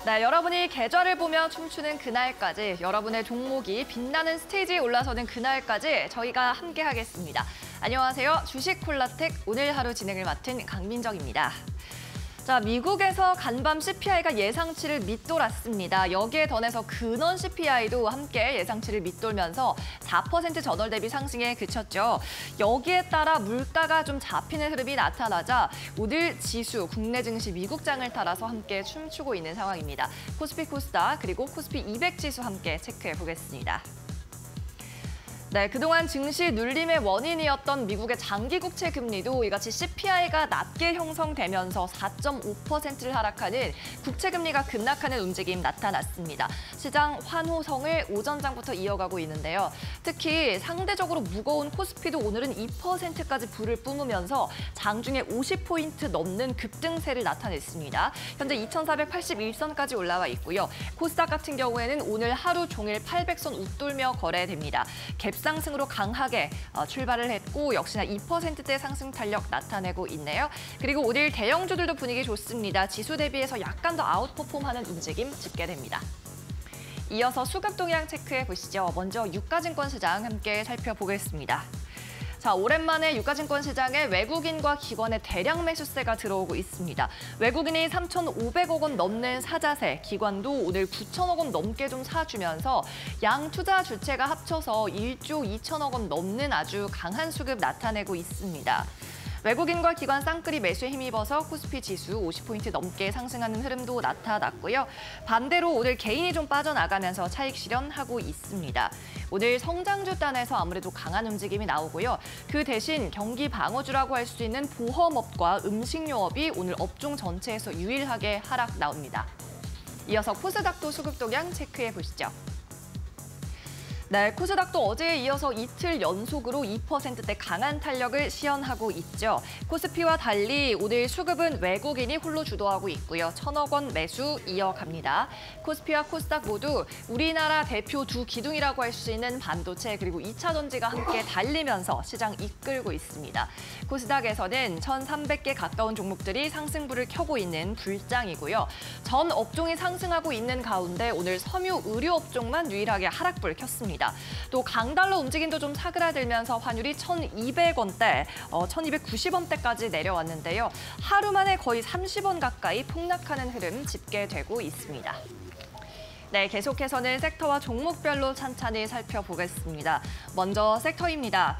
네, 여러분이 계좌를 보며 춤추는 그날까지, 여러분의 종목이 빛나는 스테이지에 올라서는 그날까지 저희가 함께 하겠습니다. 안녕하세요. 주식 콜라텍 오늘 하루 진행을 맡은 강민정입니다. 자, 미국에서 간밤 CPI가 예상치를 밑돌았습니다. 여기에 더해서 근원 CPI도 함께 예상치를 밑돌면서 4% 전월 대비 상승에 그쳤죠. 여기에 따라 물가가 좀 잡히는 흐름이 나타나자 오늘 지수, 국내 증시 미국장을 따라서 함께 춤추고 있는 상황입니다. 코스피 코스닥 그리고 코스피 200 지수 함께 체크해 보겠습니다. 네, 그동안 증시 눌림의 원인이었던 미국의 장기 국채 금리도 이같이 CPI가 낮게 형성되면서 4.5%를 하락하는 국채 금리가 급락하는 움직임 나타났습니다. 시장 환호성을 오전장부터 이어가고 있는데요. 특히 상대적으로 무거운 코스피도 오늘은 2%까지 불을 뿜으면서 장중에 50포인트 넘는 급등세를 나타냈습니다. 현재 2,481선까지 올라와 있고요. 코스닥 같은 경우에는 오늘 하루 종일 800선 웃돌며 거래됩니다. 갭상승으로 강하게 출발을 했고 역시나 2%대 상승 탄력 나타내고 있네요. 그리고 오늘 대형주들도 분위기 좋습니다. 지수 대비해서 약간 더 아웃퍼폼하는 움직임 집계됩니다. 이어서 수급 동향 체크해 보시죠. 먼저 유가증권 시장 함께 살펴보겠습니다. 자, 오랜만에 유가증권 시장에 외국인과 기관의 대량 매수세가 들어오고 있습니다. 외국인이 3,500억 원 넘는 사자세, 기관도 오늘 9천억 원 넘게 좀 사주면서 양 투자 주체가 합쳐서 1조 2천억 원 넘는 아주 강한 수급 나타내고 있습니다. 외국인과 기관 쌍끌이 매수에 힘입어서 코스피 지수 50포인트 넘게 상승하는 흐름도 나타났고요. 반대로 오늘 개인이 좀 빠져나가면서 차익 실현하고 있습니다. 오늘 성장주 단에서 아무래도 강한 움직임이 나오고요. 그 대신 경기 방어주라고 할 수 있는 보험업과 음식료업이 오늘 업종 전체에서 유일하게 하락 나옵니다. 이어서 코스닥도 수급 동향 체크해 보시죠. 네, 코스닥도 어제에 이어서 이틀 연속으로 2%대 강한 탄력을 시현하고 있죠. 코스피와 달리 오늘 수급은 외국인이 홀로 주도하고 있고요. 1,000억 원 매수 이어갑니다. 코스피와 코스닥 모두 우리나라 대표 두 기둥이라고 할 수 있는 반도체 그리고 2차 전지가 함께 달리면서 시장 이끌고 있습니다. 코스닥에서는 1,300개 가까운 종목들이 상승불을 켜고 있는 불장이고요. 전 업종이 상승하고 있는 가운데 오늘 섬유 의료 업종만 유일하게 하락불 켰습니다. 또 강달러 움직임도 좀 사그라들면서 환율이 1,200원대, 1,290원대까지 내려왔는데요. 하루 만에 거의 30원 가까이 폭락하는 흐름 집계되고 있습니다. 네, 계속해서는 섹터와 종목별로 찬찬히 살펴보겠습니다. 먼저 섹터입니다.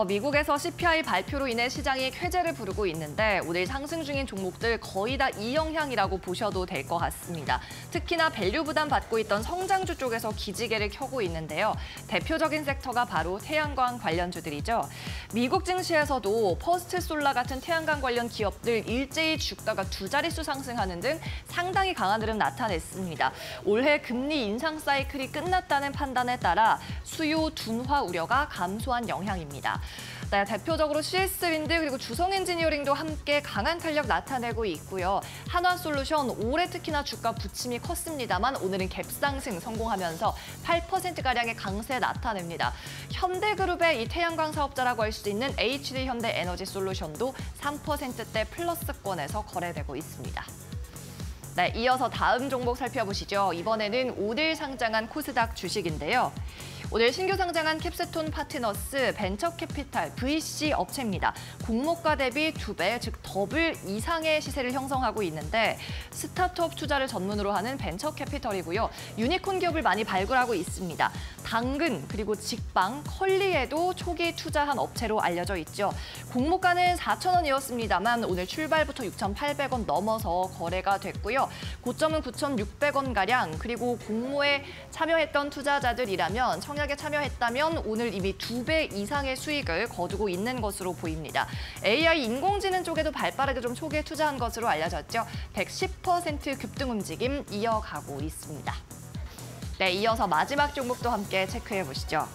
미국에서 CPI 발표로 인해 시장이 쾌재를 부르고 있는데 오늘 상승 중인 종목들 거의 다 이 영향이라고 보셔도 될 것 같습니다. 특히나 밸류 부담 받고 있던 성장주 쪽에서 기지개를 켜고 있는데요. 대표적인 섹터가 바로 태양광 관련주들이죠. 미국 증시에서도 퍼스트 솔라 같은 태양광 관련 기업들 일제히 주가가 두 자릿수 상승하는 등 상당히 강한 흐름 나타냈습니다. 올해 금리 인상 사이클이 끝났다는 판단에 따라 수요 둔화 우려가 감소한 영향입니다. 네, 대표적으로 CS윈드 그리고 주성엔지니어링도 함께 강한 탄력 나타내고 있고요. 한화솔루션 올해 특히나 주가 부침이 컸습니다만 오늘은 갭상승 성공하면서 8%가량의 강세 나타냅니다. 현대그룹의 이 태양광 사업자라고 할 수 있는 HD현대에너지솔루션도 3%대 플러스권에서 거래되고 있습니다. 네, 이어서 다음 종목 살펴보시죠. 이번에는 오늘 상장한 코스닥 주식인데요. 오늘 신규 상장한 캡스톤 파트너스 벤처캐피탈 VC 업체입니다. 공모가 대비 2배, 즉 더블 이상의 시세를 형성하고 있는데 스타트업 투자를 전문으로 하는 벤처캐피털이고요. 유니콘 기업을 많이 발굴하고 있습니다. 당근, 그리고 직방, 컬리에도 초기 투자한 업체로 알려져 있죠. 공모가는 4,000원이었습니다만 오늘 출발부터 6,800원 넘어서 거래가 됐고요. 고점은 9,600원가량, 그리고 공모에 참여했던 투자자들이라면 청약에 참여했다면 오늘 이미 2배 이상의 수익을 거두고 있는 것으로 보입니다. AI 인공지능 쪽에도 발빠르게 좀 초기에 투자한 것으로 알려졌죠. 110% 급등 움직임 이어가고 있습니다. 네, 이어서 마지막 종목도 함께 체크해 보시죠.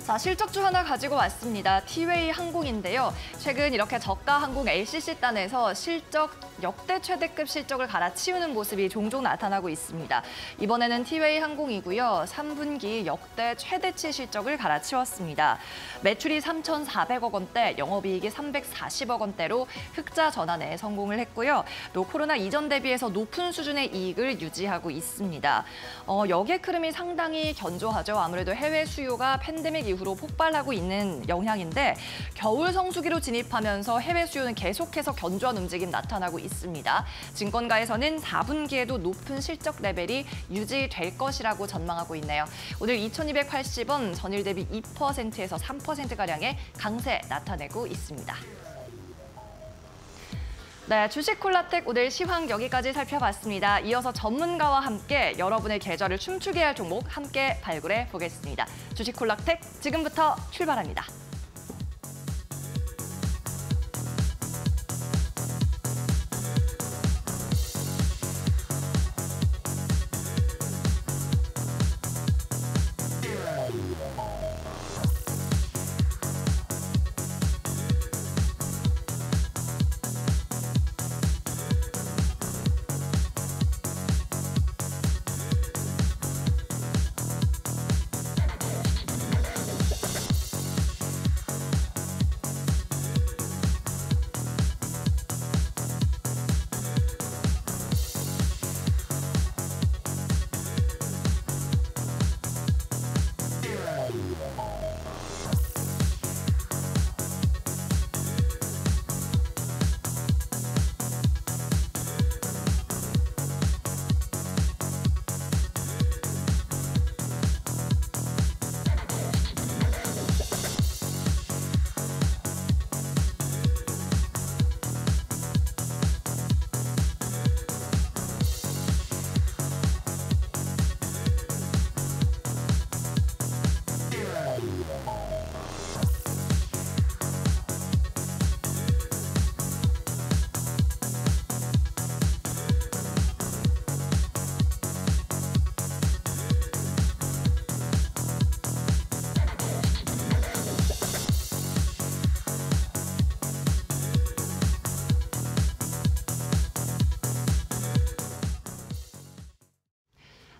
자, 실적주 하나 가지고 왔습니다. 티웨이 항공인데요. 최근 이렇게 저가 항공 LCC 단에서 실적 역대 최대급 실적을 갈아치우는 모습이 종종 나타나고 있습니다. 이번에는 티웨이 항공이고요. 3분기 역대 최대치 실적을 갈아치웠습니다. 매출이 3,400억 원대, 영업이익이 340억 원대로 흑자 전환에 성공을 했고요. 또 코로나 이전 대비해서 높은 수준의 이익을 유지하고 있습니다. 여객 흐름이 상당히 견조하죠. 아무래도 해외 수요가 팬데믹 이후로 폭발하고 있는 영향인데 겨울 성수기로 진입하면서 해외 수요는 계속해서 견조한 움직임 나타나고 있습니다. 증권가에서는 4분기에도 높은 실적 레벨이 유지될 것이라고 전망하고 있네요. 오늘 2,280원, 전일 대비 2%에서 3%가량의 강세 나타내고 있습니다. 네, 주식콜라텍 오늘 시황 여기까지 살펴봤습니다. 이어서 전문가와 함께 여러분의 계좌를 춤추게 할 종목 함께 발굴해 보겠습니다. 주식콜라텍 지금부터 출발합니다.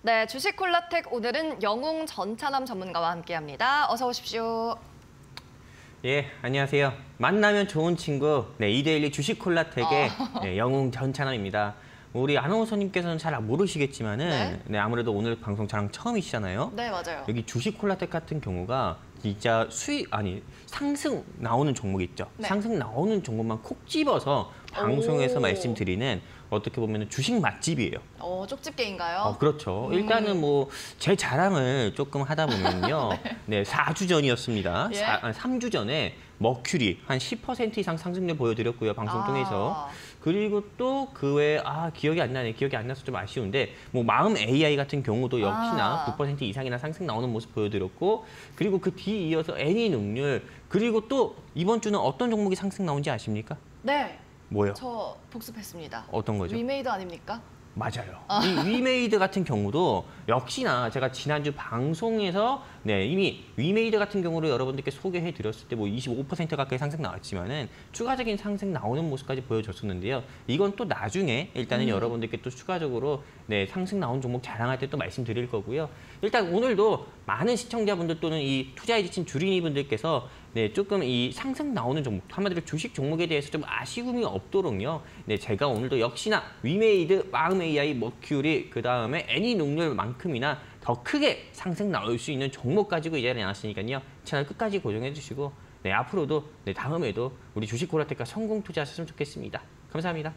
네, 주식콜라텍 오늘은 영웅 전찬남 전문가와 함께합니다. 어서 오십시오. 예, 안녕하세요. 만나면 좋은 친구, 네, 이데일리 주식콜라텍의 네, 영웅 전찬남입니다. 우리 아나운서님께서는 잘 모르시겠지만은 네, 아무래도 오늘 방송 저랑 처음이시잖아요. 네, 맞아요. 여기 주식콜라텍 같은 경우가 진짜 상승 나오는 종목 있죠. 네. 상승 나오는 종목만 콕 집어서 방송에서 말씀드리는 어떻게 보면 주식 맛집이에요. 쪽집게인가요? 그렇죠. 일단은 뭐 제 자랑을 조금 하다 보면요. 네, 4주 전이었습니다. 예? 3주 전에 머큐리 한 10% 이상 상승률 보여드렸고요. 방송 통해서. 그리고 또 그 외에 기억이 안 나네. 기억이 안 나서 좀 아쉬운데 뭐 마음 AI 같은 경우도 역시나 9% 이상이나 상승 나오는 모습 보여드렸고 그리고 그 뒤 이어서 애니능률 그리고 또 이번 주는 어떤 종목이 상승 나온지 아십니까? 네. 뭐요? 저 복습했습니다. 어떤 거죠? 위메이드 아닙니까? 맞아요. 이 위메이드 같은 경우도 역시나 제가 지난주 방송에서 이미 위메이드 같은 경우를 여러분들께 소개해 드렸을 때 뭐 25% 가까이 상승 나왔지만은 추가적인 상승 나오는 모습까지 보여줬었는데요. 이건 또 나중에 일단은 여러분들께 또 추가적으로 상승 나온 종목 자랑할 때 또 말씀드릴 거고요. 일단 오늘도 많은 시청자분들 또는 이 투자에 지친 주린이분들께서 조금 이 상승 나오는 종목, 한마디로 주식 종목에 대해서 좀 아쉬움이 없도록요. 제가 오늘도 역시나 위메이드, 마음 AI, 머큐리, 그 다음에 애니능률만큼이나 더 크게 상승 나올 수 있는 종목 가지고 이 자리에 나왔으니까요. 채널 끝까지 고정해 주시고 앞으로도 다음에도 우리 주식콜라텍과 성공 투자하셨으면 좋겠습니다. 감사합니다.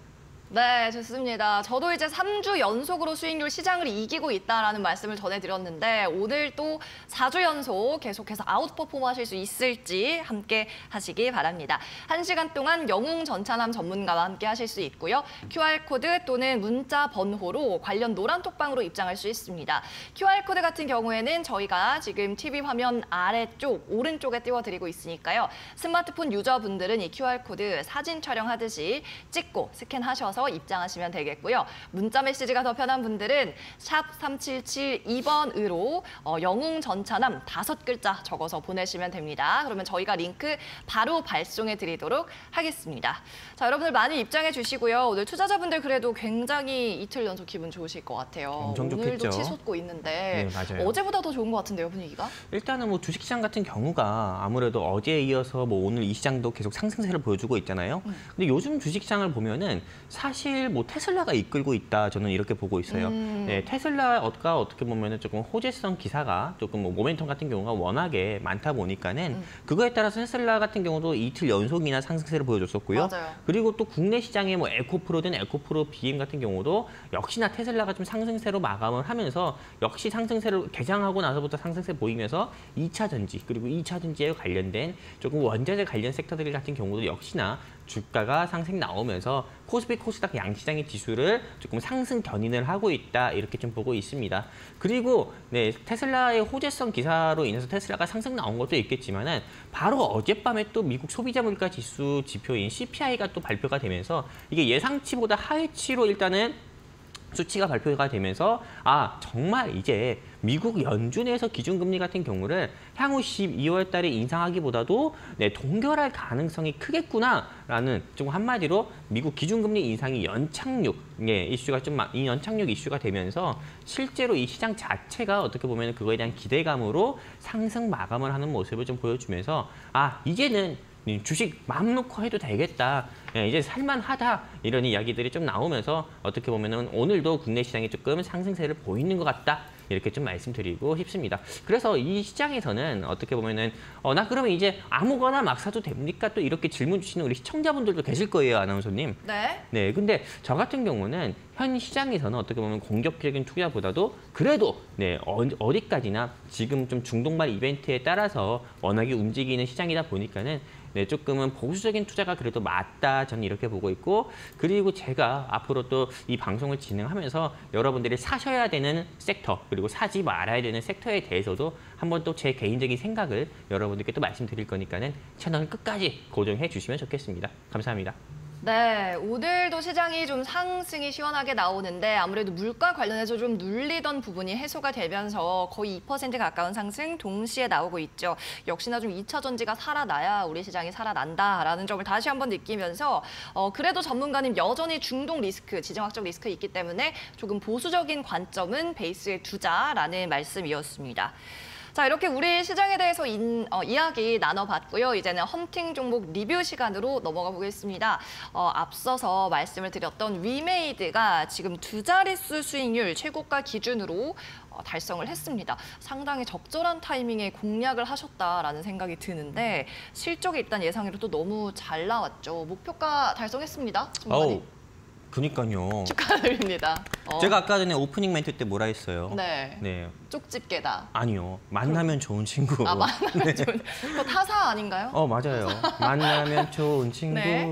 네, 좋습니다. 저도 이제 3주 연속으로 수익률 시장을 이기고 있다라는 말씀을 전해드렸는데 오늘 또 4주 연속 계속해서 아웃퍼폼 하실 수 있을지 함께 하시기 바랍니다. 1시간 동안 영웅 전찬남 전문가와 함께 하실 수 있고요. QR코드 또는 문자 번호로 관련 노란톡방으로 입장할 수 있습니다. QR코드 같은 경우에는 저희가 지금 TV 화면 아래쪽, 오른쪽에 띄워드리고 있으니까요. 스마트폰 유저분들은 이 QR코드 사진 촬영하듯이 찍고 스캔하셔서 누르셔서 입장하시면 되겠고요. 문자 메시지가 더 편한 분들은 샵 3772번으로 영웅 전차남 5글자 적어서 보내시면 됩니다. 그러면 저희가 링크 바로 발송해 드리도록 하겠습니다. 자, 여러분들 많이 입장해 주시고요. 오늘 투자자분들 그래도 굉장히 이틀 연속 기분 좋으실 것 같아요. 엄청 오늘도 좋겠죠. 치솟고 있는데 네, 맞아요. 어제보다 더 좋은 것 같은데요, 분위기가? 일단은 뭐 주식시장 같은 경우가 아무래도 어제에 이어서 뭐 오늘 이 시장도 계속 상승세를 보여주고 있잖아요. 근데 요즘 주식시장을 보면은 사실 뭐 테슬라가 이끌고 있다, 저는 이렇게 보고 있어요. 네, 테슬라가 어떻게 보면은 조금 호재성 기사가 조금 뭐 모멘텀 같은 경우가 워낙에 많다 보니까는 그거에 따라서 테슬라 같은 경우도 이틀 연속이나 상승세를 보여줬었고요. 맞아요. 그리고 또 국내 시장의 뭐 에코프로든 에코프로 BM 같은 경우도 역시나 테슬라가 좀 상승세로 마감을 하면서 역시 상승세를 개장하고 나서부터 상승세 보이면서 2차 전지 그리고 2차 전지에 관련된 조금 원자재 관련 섹터들 같은 경우도 역시나 주가가 상승 나오면서 코스피 코스닥 양시장의 지수를 조금 상승 견인을 하고 있다, 이렇게 좀 보고 있습니다. 그리고 네, 테슬라의 호재성 기사로 인해서 테슬라가 상승 나온 것도 있겠지만은 바로 어젯밤에 또 미국 소비자 물가 지수 지표인 CPI가 또 발표가 되면서 이게 예상치보다 하위치로 일단은 수치가 발표가 되면서 정말 이제 미국 연준에서 기준금리 같은 경우를 향후 12월 달에 인상하기보다도 동결할 가능성이 크겠구나라는 좀 한마디로 미국 기준금리 인상이 연착륙 이슈가 이 연착륙 이슈가 되면서 실제로 이 시장 자체가 어떻게 보면 그거에 대한 기대감으로 상승 마감을 하는 모습을 좀 보여주면서 이제는 주식 마음 놓고 해도 되겠다, 이제 살만하다, 이런 이야기들이 좀 나오면서 어떻게 보면은 오늘도 국내 시장이 조금 상승세를 보이는 것 같다, 이렇게 좀 말씀드리고 싶습니다. 그래서 이 시장에서는 어떻게 보면은 나 그러면 이제 아무거나 막 사도 됩니까? 또 이렇게 질문 주시는 우리 시청자분들도 계실 거예요, 아나운서님. 네. 네, 근데 저 같은 경우는 현 시장에서는 어떻게 보면 공격적인 투자보다도 그래도 어디까지나 지금 좀 중동발 이벤트에 따라서 워낙에 움직이는 시장이다 보니까는 조금은 보수적인 투자가 그래도 맞다, 저는 이렇게 보고 있고, 그리고 제가 앞으로 또 이 방송을 진행하면서 여러분들이 사셔야 되는 섹터, 그리고 사지 말아야 되는 섹터에 대해서도 한번 또 제 개인적인 생각을 여러분들께 또 말씀드릴 거니까는 채널 끝까지 고정해 주시면 좋겠습니다. 감사합니다. 네, 오늘도 시장이 좀 상승이 시원하게 나오는데 아무래도 물가 관련해서 좀 눌리던 부분이 해소가 되면서 거의 2% 가까운 상승 동시에 나오고 있죠. 역시나 좀 2차 전지가 살아나야 우리 시장이 살아난다라는 점을 다시 한번 느끼면서 그래도 전문가님 여전히 중동 리스크, 지정학적 리스크 있기 때문에 조금 보수적인 관점은 베이스에 두자라는 말씀이었습니다. 자, 이렇게 우리 시장에 대해서 이야기 나눠봤고요. 이제는 헌팅 종목 리뷰 시간으로 넘어가 보겠습니다. 앞서서 말씀을 드렸던 위메이드가 지금 2자릿수 수익률 최고가 기준으로 달성을 했습니다. 상당히 적절한 타이밍에 공략을 하셨다라는 생각이 드는데 실적이 일단 예상으로 또 너무 잘 나왔죠. 목표가 달성했습니다. 그니까요. 축하드립니다. 제가 아까 전에 오프닝 멘트 때 뭐라 했어요? 네. 쪽집게다. 아니요. 만나면 좋은 친구. 만나면 좋은. 그거 타사 아닌가요? 맞아요. 만나면 좋은 친구. 네.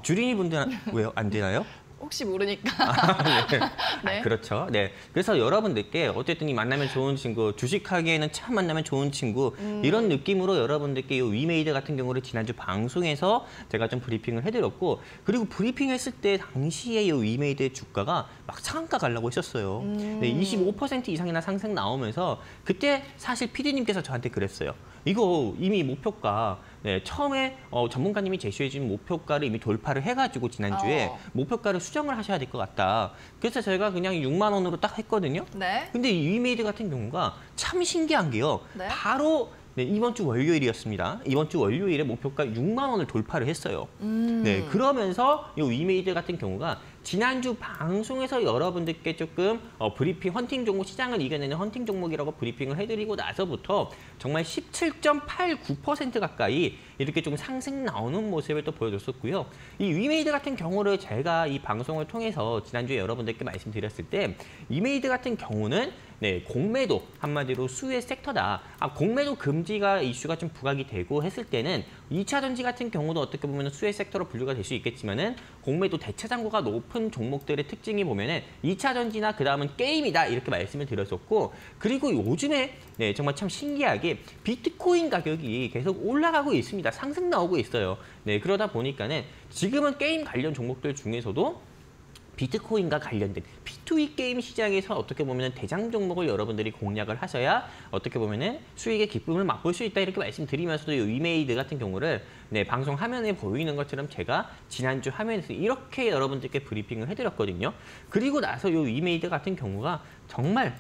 주린이 분들 왜요? 안 되나요? 혹시 모르니까. 네. 네. 그렇죠. 네. 그래서 여러분들께 어쨌든 이 만나면 좋은 친구, 주식하기에는 참 만나면 좋은 친구, 이런 느낌으로 여러분들께 이 위메이드 같은 경우를 지난주 방송에서 제가 좀 브리핑을 해드렸고, 그리고 브리핑했을 때 당시에 이 위메이드의 주가가 막 상한가 가려고 했었어요. 25% 이상이나 상승 나오면서 그때 사실 PD님께서 저한테 그랬어요. 이거 이미 목표가 처음에 전문가님이 제시해준 목표가를 이미 돌파를 해가지고 지난주에 목표가를 수정을 하셔야 될 것 같다. 그래서 저희가 그냥 6만 원으로 딱 했거든요. 네. 근데 이 위메이드 같은 경우가 참 신기한 게요. 네. 바로 이번 주 월요일이었습니다. 이번 주 월요일에 목표가 6만 원을 돌파를 했어요. 네, 그러면서 이 위메이드 같은 경우가 지난주 방송에서 여러분들께 조금 브리핑, 헌팅 종목, 시장을 이겨내는 헌팅 종목이라고 브리핑을 해드리고 나서부터 정말 17.89% 가까이 이렇게 좀 상승 나오는 모습을 또 보여줬었고요. 이 위메이드 같은 경우를 제가 이 방송을 통해서 지난주에 여러분들께 말씀드렸을 때 위메이드 같은 경우는 공매도, 한마디로 수혜 섹터다. 공매도 금지가 이슈가 좀 부각이 되고 했을 때는 2차 전지 같은 경우도 어떻게 보면 수혜 섹터로 분류가 될 수 있겠지만은 공매도 대차장고가 높은 종목들의 특징이 보면은 2차 전지나 그 다음은 게임이다, 이렇게 말씀을 드렸었고, 그리고 요즘에 정말 참 신기하게 비트코인 가격이 계속 올라가고 있습니다. 상승 나오고 있어요. 그러다 보니까는 지금은 게임 관련 종목들 중에서도 2차 전지나 그 다음은 게임이다, 이렇게 말씀을 드렸었고, 그리고 요즘에 정말 참 신기하게 비트코인 가격이 계속 올라가고 있습니다. 상승 나오고 있어요. 그러다 보니까는 지금은 게임 관련 종목들 중에서도 2차 비트코인과 관련된 P2E 게임 시장에서 어떻게 보면 대장 종목을 여러분들이 공략을 하셔야 어떻게 보면 수익의 기쁨을 맛볼 수 있다 이렇게 말씀드리면서도 이 위메이드 같은 경우를 방송 화면에 보이는 것처럼 제가 지난주 화면에서 이렇게 여러분들께 브리핑을 해드렸거든요. 그리고 나서 이 위메이드 같은 경우가 정말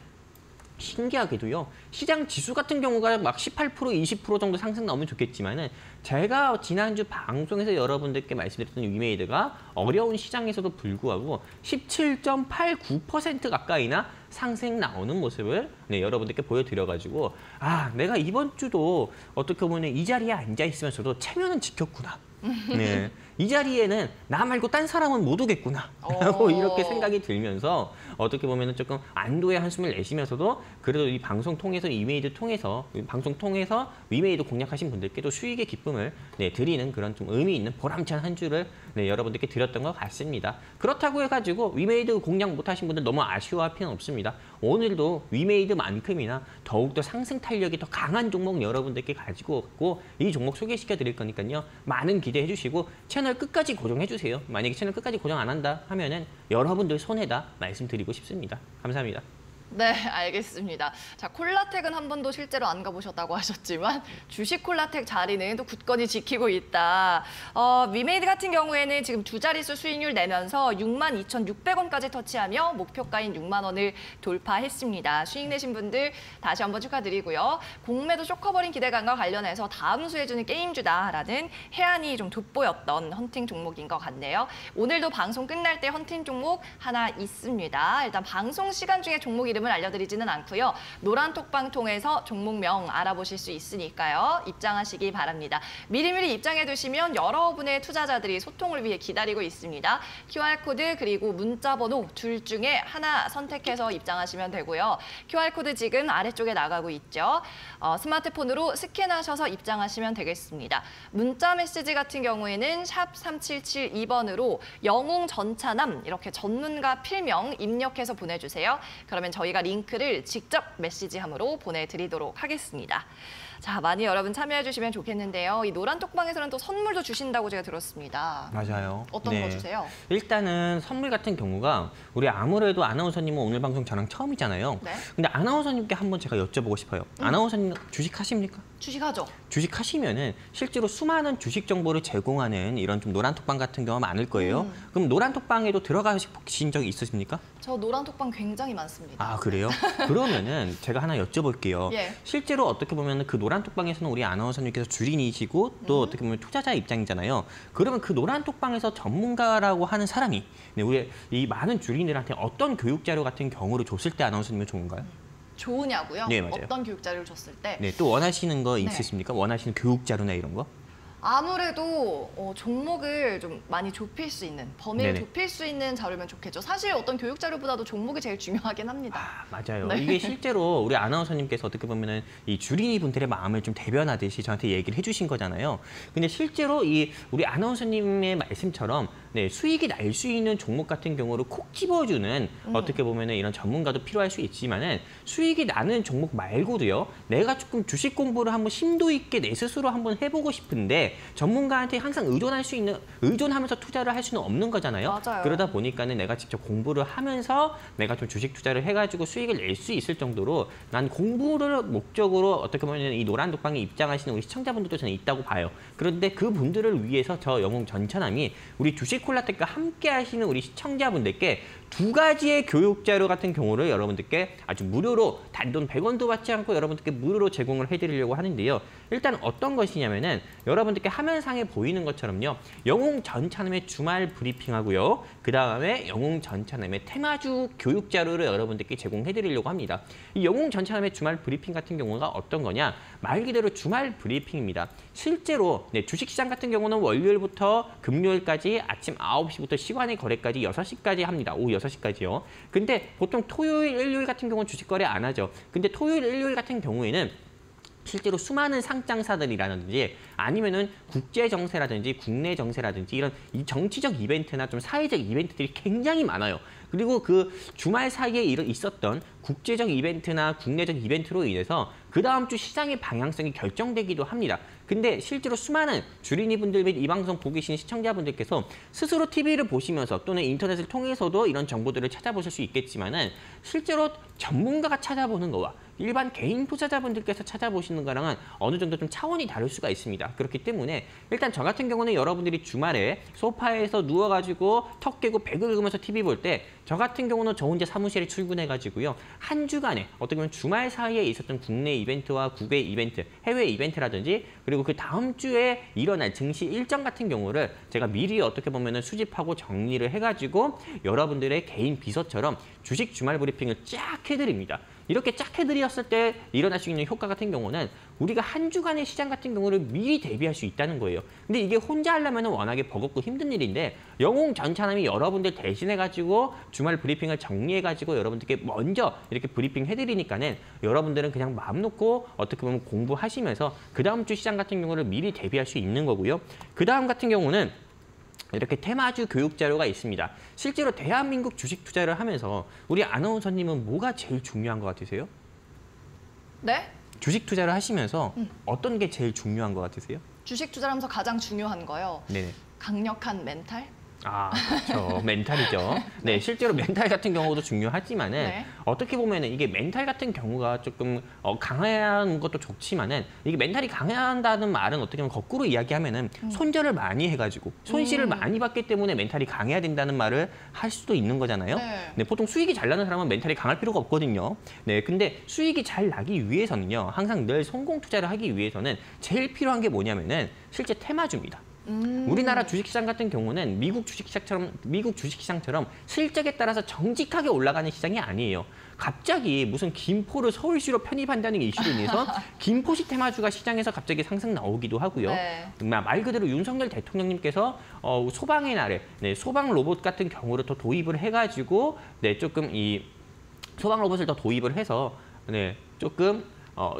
신기하게도요. 시장 지수 같은 경우가 막 18%, 20% 정도 상승 나오면 좋겠지만은 제가 지난주 방송에서 여러분들께 말씀드렸던 위메이드가 어려운 시장에서도 불구하고 17.89% 가까이나 상승 나오는 모습을 여러분들께 보여드려가지고 아, 내가 이번 주도 어떻게 보면 이 자리에 앉아 있으면서도 체면은 지켰구나. 네. 이 자리에는 나 말고 딴 사람은 못 오겠구나 라고 이렇게 생각이 들면서 어떻게 보면 조금 안도의 한숨을 내쉬면서도 그래도 이 방송 통해서 위메이드 통해서 방송 통해서 위메이드 공략하신 분들께도 수익의 기쁨을 드리는 그런 좀 의미 있는 보람찬 한 주를 여러분들께 드렸던 것 같습니다. 그렇다고 해가지고 위메이드 공략 못하신 분들 너무 아쉬워할 필요는 없습니다. 오늘도 위메이드만큼이나 더욱더 상승 탄력이 더 강한 종목 여러분들께 가지고 왔고 이 종목 소개시켜 드릴 거니까요. 많은 기대해 주시고 채널 끝까지 고정해 주세요. 만약에 채널 끝까지 고정 안 한다 하면은 여러분들 손해다 말씀드리고 싶습니다. 감사합니다. 네, 알겠습니다. 자, 콜라텍은 한 번도 실제로 안 가보셨다고 하셨지만 주식 콜라텍 자리는 또 굳건히 지키고 있다. 위메이드 같은 경우에는 지금 두 자릿수 수익률 내면서 62,600원까지 터치하며 목표가인 6만 원을 돌파했습니다. 수익 내신 분들 다시 한번 축하드리고요. 공매도 쇼커버린 기대감과 관련해서 다음 수혜주는 게임주다라는 해안이 좀 돋보였던 헌팅 종목인 것 같네요. 오늘도 방송 끝날 때 헌팅 종목 하나 있습니다. 일단 방송 시간 중에 종목 이름을 알려드리지는 않고요. 노란톡방 통해서 종목명 알아보실 수 있으니까요. 입장하시기 바랍니다. 미리미리 입장해두시면 여러분의 투자자들이 소통을 위해 기다리고 있습니다. QR코드 그리고 문자번호 둘 중에 하나 선택해서 입장하시면 되고요. QR코드 지금 아래쪽에 나가고 있죠. 스마트폰으로 스캔하셔서 입장하시면 되겠습니다. 문자 메시지 같은 경우에는 샵 3772번으로 영웅 전차남 이렇게 전문가 필명 입력해서 보내주세요. 그러면 저희가 링크를 직접 메시지함으로 보내드리도록 하겠습니다. 자, 많이 여러분 참여해 주시면 좋겠는데요. 이 노란톡방에서는 또 선물도 주신다고 제가 들었습니다. 맞아요. 어떤 거 주세요? 일단은 선물 같은 경우가 우리 아무래도 아나운서님은 오늘 방송 저랑 처음이잖아요. 네. 근데 아나운서님께 한번 제가 여쭤보고 싶어요. 아나운서님 주식하십니까? 주식하죠. 주식하시면은 실제로 수많은 주식 정보를 제공하는 이런 좀 노란톡방 같은 경우가 많을 거예요. 그럼 노란톡방에도 들어가신 적이 있으십니까? 저 노란톡방 굉장히 많습니다. 아, 그래요? 그러면은 제가 하나 여쭤볼게요. 예. 실제로 어떻게 보면 그 노란톡방에서는 우리 아나운서님께서 주린이시고 또 어떻게 보면 투자자 입장이잖아요. 그러면 그 노란톡방에서 전문가라고 하는 사람이 우리 이 많은 주린이들한테 어떤 교육 자료 같은 경우를 줬을 때 아나운서님은 좋은가요? 좋으냐고요? 네, 맞아요. 어떤 교육 자료를 줬을 때? 네, 또 원하시는 거 있으십니까? 원하시는 교육 자료나 이런 거? 아무래도 종목을 좀 많이 좁힐 수 있는, 범위를 네네. 좁힐 수 있는 자료면 좋겠죠. 사실 어떤 교육 자료보다도 종목이 제일 중요하긴 합니다. 아, 맞아요. 네. 이게 실제로 우리 아나운서님께서 어떻게 보면은 이 주린이 분들의 마음을 좀 대변하듯이 저한테 얘기를 해주신 거잖아요. 근데 실제로 이 우리 아나운서님의 말씀처럼 수익이 날 수 있는 종목 같은 경우를 콕 집어주는 어떻게 보면은 이런 전문가도 필요할 수 있지만은 수익이 나는 종목 말고도요. 내가 조금 주식 공부를 한번 심도 있게 내 스스로 한번 해보고 싶은데 전문가한테 항상 의존하면서 투자를 할 수는 없는 거잖아요. 맞아요. 그러다 보니까는 내가 직접 공부를 하면서 내가 좀 주식 투자를 해가지고 수익을 낼 수 있을 정도로 난 공부를 목적으로 어떻게 보면 이 노란독방에 입장하시는 우리 시청자분들도 저는 있다고 봐요. 그런데 그 분들을 위해서 저 영웅 전차남이 우리 주식 콜라텍과 함께 하시는 우리 시청자분들께 두 가지의 교육 자료 같은 경우를 여러분들께 아주 무료로 단돈 100원도 받지 않고 여러분들께 무료로 제공을 해드리려고 하는데요. 일단 어떤 것이냐면은 여러분들께 화면상에 보이는 것처럼요. 영웅 전차남의 주말 브리핑하고요. 그 다음에 영웅 전차남의 테마주 교육 자료를 여러분들께 제공해드리려고 합니다. 이 영웅 전차남의 주말 브리핑 같은 경우가 어떤 거냐? 말 그대로 주말 브리핑입니다. 실제로 주식시장 같은 경우는 월요일부터 금요일까지 아침 9시부터 시간의 거래까지 6시까지 합니다. 오후 6시까지요. 근데 보통 토요일, 일요일 같은 경우는 주식 거래 안 하죠. 근데 토요일, 일요일 같은 경우에는 실제로 수많은 상장사들이라든지 아니면은 국제 정세라든지 국내 정세라든지 이런 이 정치적 이벤트나 좀 사회적 이벤트들이 굉장히 많아요. 그리고 그 주말 사이에 있었던 국제적 이벤트나 국내적 이벤트로 인해서 그 다음 주 시장의 방향성이 결정되기도 합니다. 근데 실제로 수많은 주린이분들 및 이 방송 보고 계신 시청자분들께서 스스로 TV를 보시면서 또는 인터넷을 통해서도 이런 정보들을 찾아보실 수 있겠지만은 실제로 전문가가 찾아보는 거와 일반 개인 투자자분들께서 찾아보시는 거랑은 어느 정도 좀 차원이 다를 수가 있습니다. 그렇기 때문에 일단 저 같은 경우는 여러분들이 주말에 소파에서 누워가지고 턱 깨고 백을 긁으면서 TV 볼 때 저 같은 경우는 저 혼자 사무실에 출근해가지고요. 한 주간에 어떻게 보면 주말 사이에 있었던 국내 이벤트와 국외 이벤트, 해외 이벤트라든지 그리고 그 다음 주에 일어날 증시 일정 같은 경우를 제가 미리 어떻게 보면은 수집하고 정리를 해가지고 여러분들의 개인 비서처럼 주식 주말 브리핑을 쫙 해드립니다. 이렇게 쫙 해드렸을 때 일어날 수 있는 효과 같은 경우는 우리가 한 주간의 시장 같은 경우를 미리 대비할 수 있다는 거예요. 근데 이게 혼자 하려면 워낙에 버겁고 힘든 일인데 영웅 전차남이 여러분들 대신해가지고 주말 브리핑을 정리해가지고 여러분들께 먼저 이렇게 브리핑 해드리니까는 여러분들은 그냥 마음 놓고 어떻게 보면 공부하시면서 그 다음 주 시장 같은 경우를 미리 대비할 수 있는 거고요. 그 다음 같은 경우는 이렇게 테마주 교육 자료가 있습니다. 실제로 대한민국 주식 투자를 하면서 우리 아나운서님은 뭐가 제일 중요한 것 같으세요? 네? 주식 투자를 하시면서 어떤 게 제일 중요한 것 같으세요? 주식 투자를 하면서 가장 중요한 거요. 네네. 강력한 멘탈? 아, 그렇죠. 멘탈이죠. 네, 실제로 멘탈 같은 경우도 중요하지만은 네. 어떻게 보면은 이게 멘탈 같은 경우가 조금 강한 것도 좋지만은 이게 멘탈이 강한다는 말은 어떻게 보면 거꾸로 이야기하면은 손절을 많이 해가지고 손실을 많이 받기 때문에 멘탈이 강해야 된다는 말을 할 수도 있는 거잖아요. 네. 네, 보통 수익이 잘 나는 사람은 멘탈이 강할 필요가 없거든요. 네, 근데 수익이 잘 나기 위해서는요, 항상 늘 성공 투자를 하기 위해서는 제일 필요한 게 뭐냐면은 실제 테마주입니다. 우리나라 주식시장 같은 경우는 미국 주식시장처럼 실적에 따라서 정직하게 올라가는 시장이 아니에요. 갑자기 무슨 김포를 서울시로 편입한다는 이슈로 인해서 김포시 테마주가 시장에서 갑자기 상승 나오기도 하고요. 네. 말 그대로 윤석열 대통령님께서 소방의 날에 소방 로봇 같은 경우를 더 도입을 해가지고 조금 이 소방 로봇을 더 도입을 해서 조금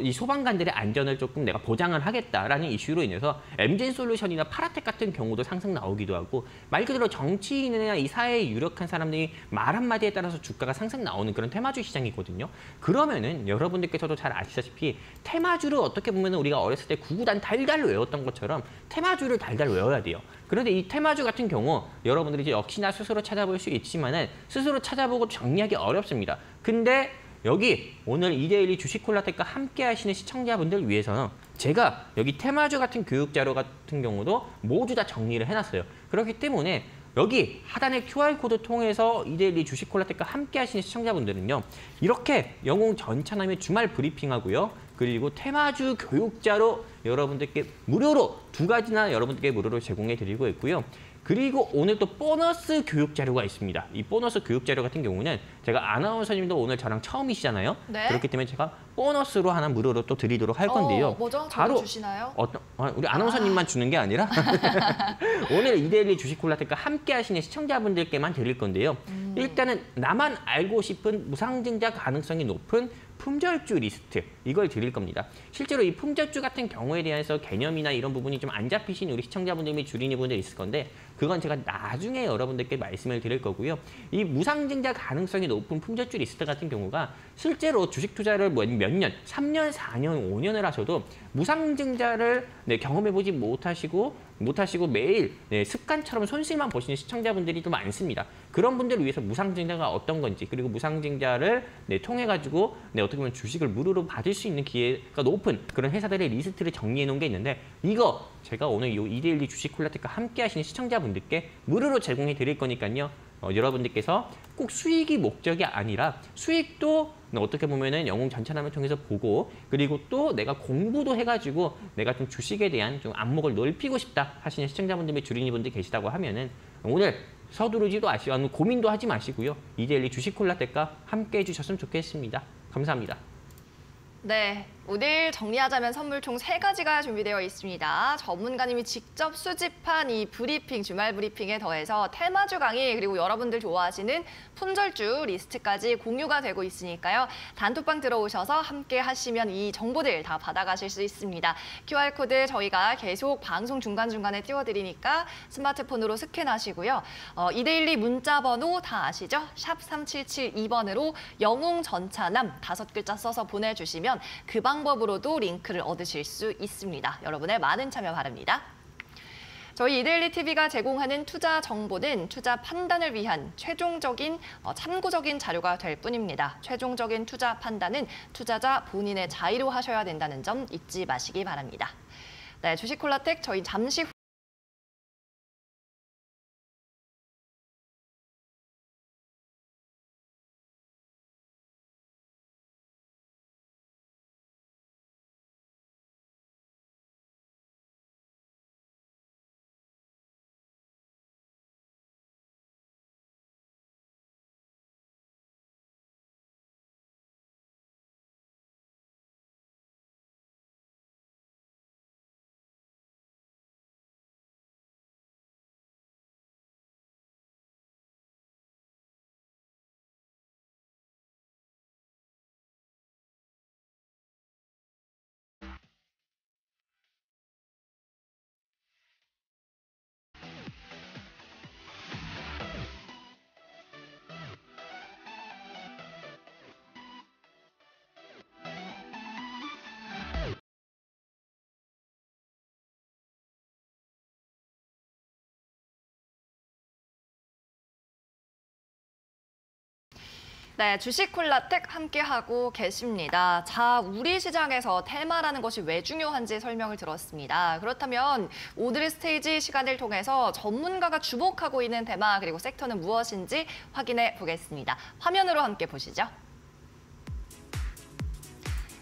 이 소방관들의 안전을 조금 내가 보장을 하겠다라는 이슈로 인해서 엠젠솔루션이나 파라텍 같은 경우도 상승 나오기도 하고 말 그대로 정치인이나 이 사회에 유력한 사람들이 말 한마디에 따라서 주가가 상승 나오는 그런 테마주 시장이거든요. 그러면은 여러분들께서도 잘 아시다시피 테마주를 어떻게 보면 우리가 어렸을 때 구구단 달달 외웠던 것처럼 테마주를 달달 외워야 돼요. 그런데 이 테마주 같은 경우 여러분들이 이제 역시나 스스로 찾아볼 수 있지만은 스스로 찾아보고 정리하기 어렵습니다. 근데 여기 오늘 이데일리 주식콜라텍과 함께 하시는 시청자분들 위해서는 제가 여기 테마주 같은 교육 자료 같은 경우도 모두 다 정리를 해놨어요. 그렇기 때문에 여기 하단의 QR코드 통해서 이데일리 주식콜라텍과 함께 하시는 시청자분들은요. 이렇게 영웅 전차남의 주말 브리핑하고요. 그리고 테마주 교육 자료 여러분들께 무료로 두 가지나 여러분들께 무료로 제공해 드리고 있고요. 그리고 오늘 또 보너스 교육 자료가 있습니다. 이 보너스 교육 자료 같은 경우는 제가 아나운서님도 오늘 저랑 처음이시잖아요. 네. 그렇기 때문에 제가 보너스로 하나 무료로 또 드리도록 할 건데요. 뭐죠? 바로 저도 주시나요? 우리 아나운서님만 주는 게 아니라 오늘 이데일리 주식콜라텍과 함께 하시는 시청자분들께만 드릴 건데요. 일단은 나만 알고 싶은 무상증자 가능성이 높은 품절주 리스트 이걸 드릴 겁니다. 실제로 이 품절주 같은 경우에 대해서 개념이나 이런 부분이 좀 안 잡히신 우리 시청자분들 및 주린이분들 있을 건데 그건 제가 나중에 여러분들께 말씀을 드릴 거고요. 이 무상증자 가능성이 높은 품절주 리스트 같은 경우가 실제로 주식 투자를 몇 년, 3년, 4년, 5년을 하셔도 무상증자를 경험해보지 못하시고 매일 습관처럼 손실만 보시는 시청자분들이 좀 많습니다. 그런 분들을 위해서 무상증자가 어떤 건지 그리고 무상증자를 통해가지고 어떻게 보면 주식을 무료로 받을 수 있는 기회가 높은 그런 회사들의 리스트를 정리해 놓은 게 있는데 이거 제가 오늘 이 이데일리 주식콜라텍과 함께 하시는 시청자분들께 무료로 제공해 드릴 거니까요. 여러분들께서 꼭 수익이 목적이 아니라 수익도 어떻게 보면은 영웅 전차남을 통해서 보고 그리고 또 내가 공부도 해가지고 내가 좀 주식에 대한 좀 안목을 넓히고 싶다 하시는 시청자분들 및 주린이분들 계시다고 하면은 오늘 서두르지도 마시고 고민도 하지 마시고요. 이데일리 주식콜라텍과 함께 해주셨으면 좋겠습니다. 감사합니다. 네, 오늘 정리하자면 선물 총 3가지가 준비되어 있습니다. 전문가님이 직접 수집한 이 브리핑, 주말 브리핑에 더해서 테마주 강의 그리고 여러분들 좋아하시는 품절주 리스트까지 공유가 되고 있으니까요. 단톡방 들어오셔서 함께 하시면 이 정보들 다 받아가실 수 있습니다. QR코드 저희가 계속 방송 중간중간에 띄워드리니까 스마트폰으로 스캔하시고요. 이데일리 문자번호 다 아시죠? 샵 3772번으로 영웅 전차남 5글자 써서 보내주시면 그 방 방법으로도 링크를 얻으실 수 있습니다. 여러분의 많은 참여 바랍니다. 저희 이데일리 TV가 제공하는 투자 정보는 투자 판단을 위한 최종적인 참고적인 자료가 될 뿐입니다. 최종적인 투자 판단은 투자자 본인의 자의로 하셔야 된다는 점 잊지 마시기 바랍니다. 네, 주식콜라텍 저희 잠시 후 네, 주식콜라텍 함께하고 계십니다. 자, 우리 시장에서 테마라는 것이 왜 중요한지 설명을 들었습니다. 그렇다면 오늘의 스테이지 시간을 통해서 전문가가 주목하고 있는 테마 그리고 섹터는 무엇인지 확인해 보겠습니다. 화면으로 함께 보시죠.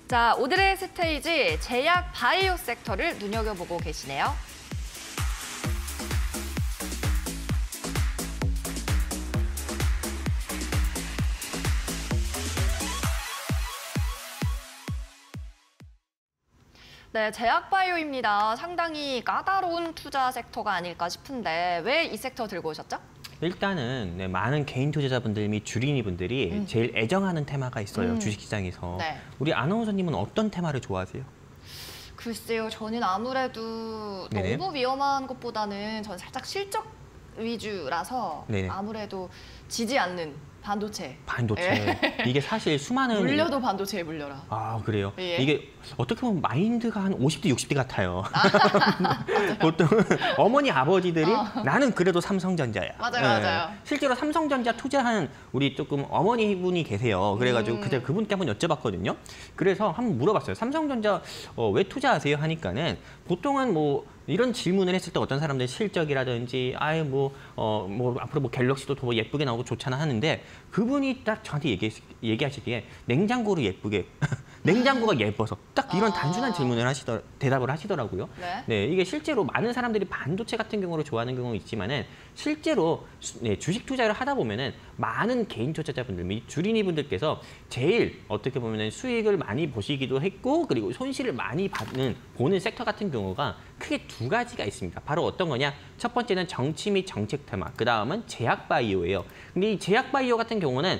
자, 오늘의 스테이지 제약 바이오 섹터를 눈여겨보고 계시네요. 네, 제약바이오입니다. 상당히 까다로운 투자 섹터가 아닐까 싶은데 왜 이 섹터 들고 오셨죠? 일단은 네, 많은 개인 투자자분들 및 주린이분들이 제일 애정하는 테마가 있어요. 주식시장에서. 네. 우리 아나운서님은 어떤 테마를 좋아하세요? 글쎄요, 저는 아무래도 네네. 너무 위험한 것보다는 저는 살짝 실적 위주라서 네네. 아무래도 지지 않는 반도체. 반도체. 이게 사실 수많은 물려도 반도체에 물려라. 아, 그래요? 예. 이게 어떻게 보면 마인드가 한 50대, 60대 같아요. 보통 어머니, 아버지들이 나는 그래도 삼성전자야. 맞아요, 맞아요. 실제로 삼성전자 투자한 우리 조금 어머니 분이 계세요. 그래가지고 그때 그분께 한번 여쭤봤거든요. 그래서 한번 물어봤어요. 삼성전자 왜 투자하세요? 하니까는 보통은 뭐 이런 질문을 했을 때 어떤 사람들 실적이라든지 아예 뭐 앞으로 뭐 갤럭시도 더 예쁘게 나오고 좋잖아 하는데 그분이 딱 저한테 얘기하시기에 냉장고로 예쁘게 냉장고가 예뻐서 딱 이런 단순한 질문을 대답을 하시더라고요. 네. 네, 이게 실제로 많은 사람들이 반도체 같은 경우를 좋아하는 경우가 있지만은 실제로 주식 투자를 하다 보면은 많은 개인 투자자분들 및 주린이분들께서 제일 어떻게 보면은 수익을 많이 보시기도 했고 그리고 손실을 많이 보는 섹터 같은 경우가 크게 두 가지가 있습니다. 바로 어떤 거냐? 첫 번째는 정치 및 정책 테마, 그 다음은 제약 바이오예요. 근데 이 제약 바이오 같은 경우는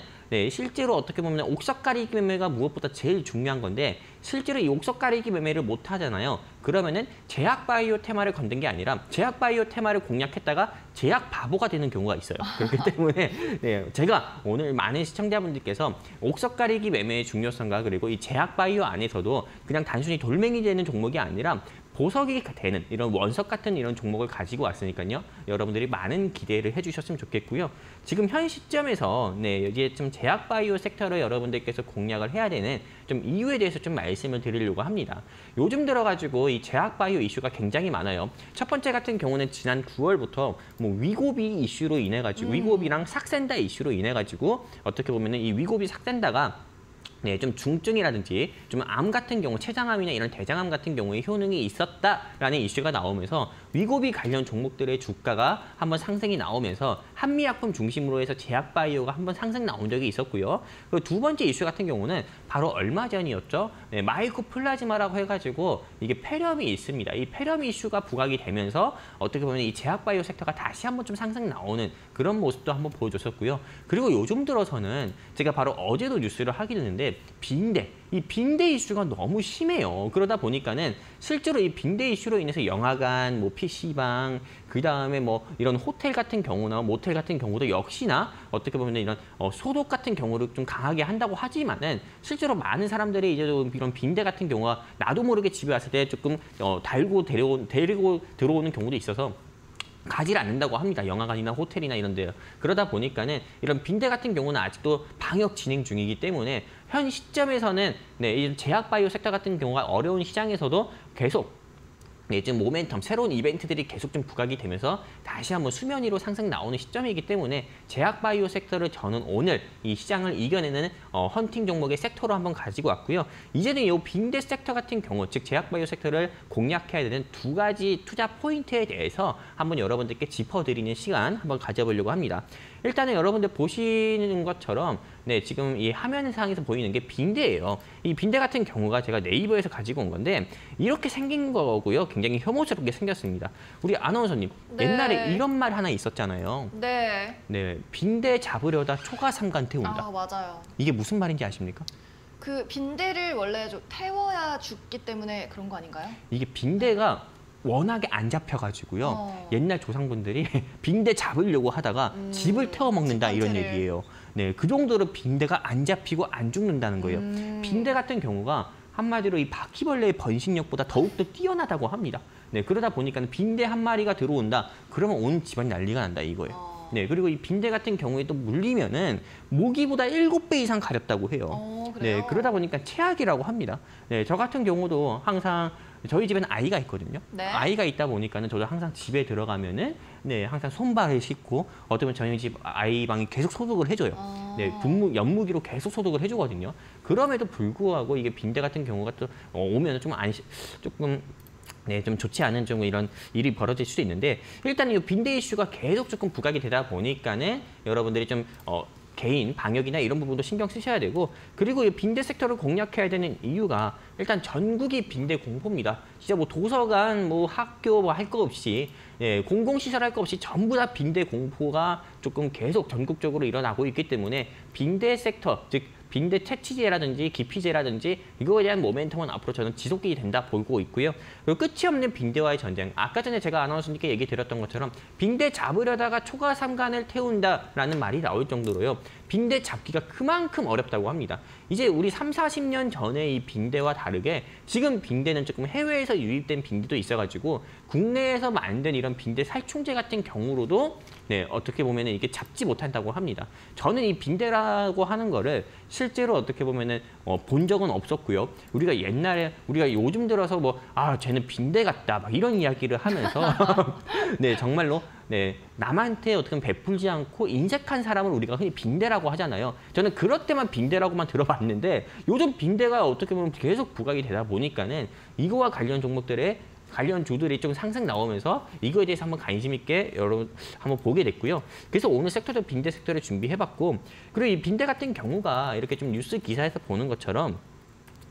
실제로 어떻게 보면 옥석 가리기 매매가 무엇보다 제일 중요한 건데 실제로 이 옥석 가리기 매매를 못 하잖아요. 그러면은 제약 바이오 테마를 건든 게 아니라 제약 바이오 테마를 공략했다가 제약 바보가 되는 경우가 있어요. 그렇기 때문에 제가 오늘 많은 시청자분들께서 옥석 가리기 매매의 중요성과 그리고 이 제약 바이오 안에서도 그냥 단순히 돌멩이 되는 종목이 아니라 보석이 되는 이런 원석 같은 이런 종목을 가지고 왔으니까요. 여러분들이 많은 기대를 해주셨으면 좋겠고요. 지금 현 시점에서 이제 좀 제약 바이오 섹터를 여러분들께서 공략을 해야 되는 좀 이유에 대해서 좀 말씀을 드리려고 합니다. 요즘 들어가지고 이 제약 바이오 이슈가 굉장히 많아요. 첫 번째 같은 경우는 지난 9월부터 뭐 위고비 이슈로 인해 가지고 위고비랑 삭센다 이슈로 인해 가지고 어떻게 보면은 이 위고비 삭센다가 좀 중증이라든지 좀 암 같은 경우, 췌장암이나 이런 대장암 같은 경우에 효능이 있었다라는 이슈가 나오면서 위고비 관련 종목들의 주가가 한번 상승이 나오면서 한미약품 중심으로 해서 제약바이오가 한번 상승 나온 적이 있었고요. 그리고 두 번째 이슈 같은 경우는 바로 얼마 전이었죠. 마이코플라즈마라고 해가지고 이게 폐렴이 있습니다. 이 폐렴 이슈가 부각이 되면서 어떻게 보면 이 제약바이오 섹터가 다시 한번 좀 상승 나오는 그런 모습도 한번 보여줬었고요. 그리고 요즘 들어서는 제가 바로 어제도 뉴스를 하게 됐는데 번째, 빈대. 이 빈대 이슈가 너무 심해요. 그러다 보니까는 실제로 이 빈대 이슈로 인해서 영화관, 뭐 PC방, 그다음에 뭐 이런 호텔 같은 경우나 모텔 같은 경우도 역시나 어떻게 보면 이런 소독 같은 경우를 좀 강하게 한다고 하지만은 실제로 많은 사람들이 이제 좀 이런 빈대 같은 경우가 나도 모르게 집에 왔을 때 조금 데리고 들어오는 경우도 있어서 가지를 않는다고 합니다. 영화관이나 호텔이나 이런 데요. 그러다 보니까는 이런 빈대 같은 경우는 아직도 방역 진행 중이기 때문에 현 시점에서는 이 제약 바이오 섹터 같은 경우가 어려운 시장에서도 계속 지금 모멘텀, 새로운 이벤트들이 계속 좀 부각이 되면서 다시 한번 수면 위로 상승 나오는 시점이기 때문에 제약 바이오 섹터를 저는 오늘 이 시장을 이겨내는 헌팅 종목의 섹터로 한번 가지고 왔고요. 이제는 이 빈대 섹터 같은 경우, 즉 제약 바이오 섹터를 공략해야 되는 두 가지 투자 포인트에 대해서 한번 여러분들께 짚어드리는 시간 한번 가져보려고 합니다. 일단은 여러분들 보시는 것처럼 지금 이 화면상에서 보이는 게 빈대예요. 이 빈대 같은 경우가 제가 네이버에서 가지고 온 건데 이렇게 생긴 거고요. 굉장히 혐오스럽게 생겼습니다. 우리 아나운서님, 옛날에 이런 말 하나 있었잖아요. 네. 빈대 잡으려다 초가삼간 태운다. 아, 맞아요. 이게 무슨 말인지 아십니까? 그 빈대를 원래 좀 태워야 죽기 때문에 그런 거 아닌가요? 이게 빈대가 워낙에 안 잡혀가지고요. 옛날 조상분들이 빈대 잡으려고 하다가 집을 태워 먹는다 이런 얘기예요. 네, 그 정도로 빈대가 안 잡히고 안 죽는다는 거예요. 빈대 같은 경우가 한마디로 이 바퀴벌레의 번식력보다 더욱더 뛰어나다고 합니다. 네, 그러다 보니까 빈대 한 마리가 들어온다. 그러면 온 집안 난리가 난다 이거예요. 네, 그리고 이 빈대 같은 경우에 또 물리면은 모기보다 7배 이상 가렵다고 해요. 그래요? 네, 그러다 보니까 최악이라고 합니다. 네, 저 같은 경우도 항상 저희 집에는 아이가 있거든요. 네. 아이가 있다 보니까는 저도 항상 집에 들어가면은 항상 손발을 씻고 어쩌면 저희 집 아이 방이 계속 소독을 해줘요. 네, 연무기로 계속 소독을 해주거든요. 그럼에도 불구하고 이게 빈대 같은 경우가 또 오면 조금 좀 좋지 않은 좀 이런 일이 벌어질 수도 있는데 일단 이 빈대 이슈가 계속 조금 부각이 되다 보니까는 여러분들이 좀 개인 방역이나 이런 부분도 신경 쓰셔야 되고 그리고 이 빈대 섹터를 공략해야 되는 이유가 일단 전국이 빈대 공포입니다. 진짜 뭐 도서관, 뭐 학교 뭐 할 거 없이 공공시설 할 거 없이 전부 다 빈대 공포가 조금 계속 전국적으로 일어나고 있기 때문에 빈대 섹터, 즉 빈대 퇴치제라든지 기피제라든지 이거에 대한 모멘텀은 앞으로 저는 지속이 된다 보고 있고요. 그리고 끝이 없는 빈대와의 전쟁. 아까 전에 제가 아나운서님께 얘기 드렸던 것처럼 빈대 잡으려다가 초가삼간을 태운다라는 말이 나올 정도로요. 빈대 잡기가 그만큼 어렵다고 합니다. 이제 우리 30-40년 전에 이 빈대와 다르게 지금 빈대는 조금 해외에서 유입된 빈대도 있어가지고 국내에서 만든 이런 빈대 살충제 같은 경우로도 어떻게 보면 이게 잡지 못한다고 합니다. 저는 이 빈대라고 하는 거를 실제로 어떻게 보면은 본 적은 없었고요. 우리가 요즘 들어서 쟤는 빈대 같다 막 이런 이야기를 하면서 정말로 남한테 어떻게 베풀지 않고 인색한 사람을 우리가 흔히 빈대라고 하잖아요. 저는 그럴 때만 빈대라고만 들어봤는데 요즘 빈대가 어떻게 보면 계속 부각이 되다 보니까는 이거와 관련 종목들의 관련주들이 좀 상승 나오면서 이거에 대해서 한번 관심 있게 여러분 한번 보게 됐고요. 그래서 오늘 섹터도 빈대 섹터를 준비해봤고 그리고 이 빈대 같은 경우가 이렇게 좀 뉴스 기사에서 보는 것처럼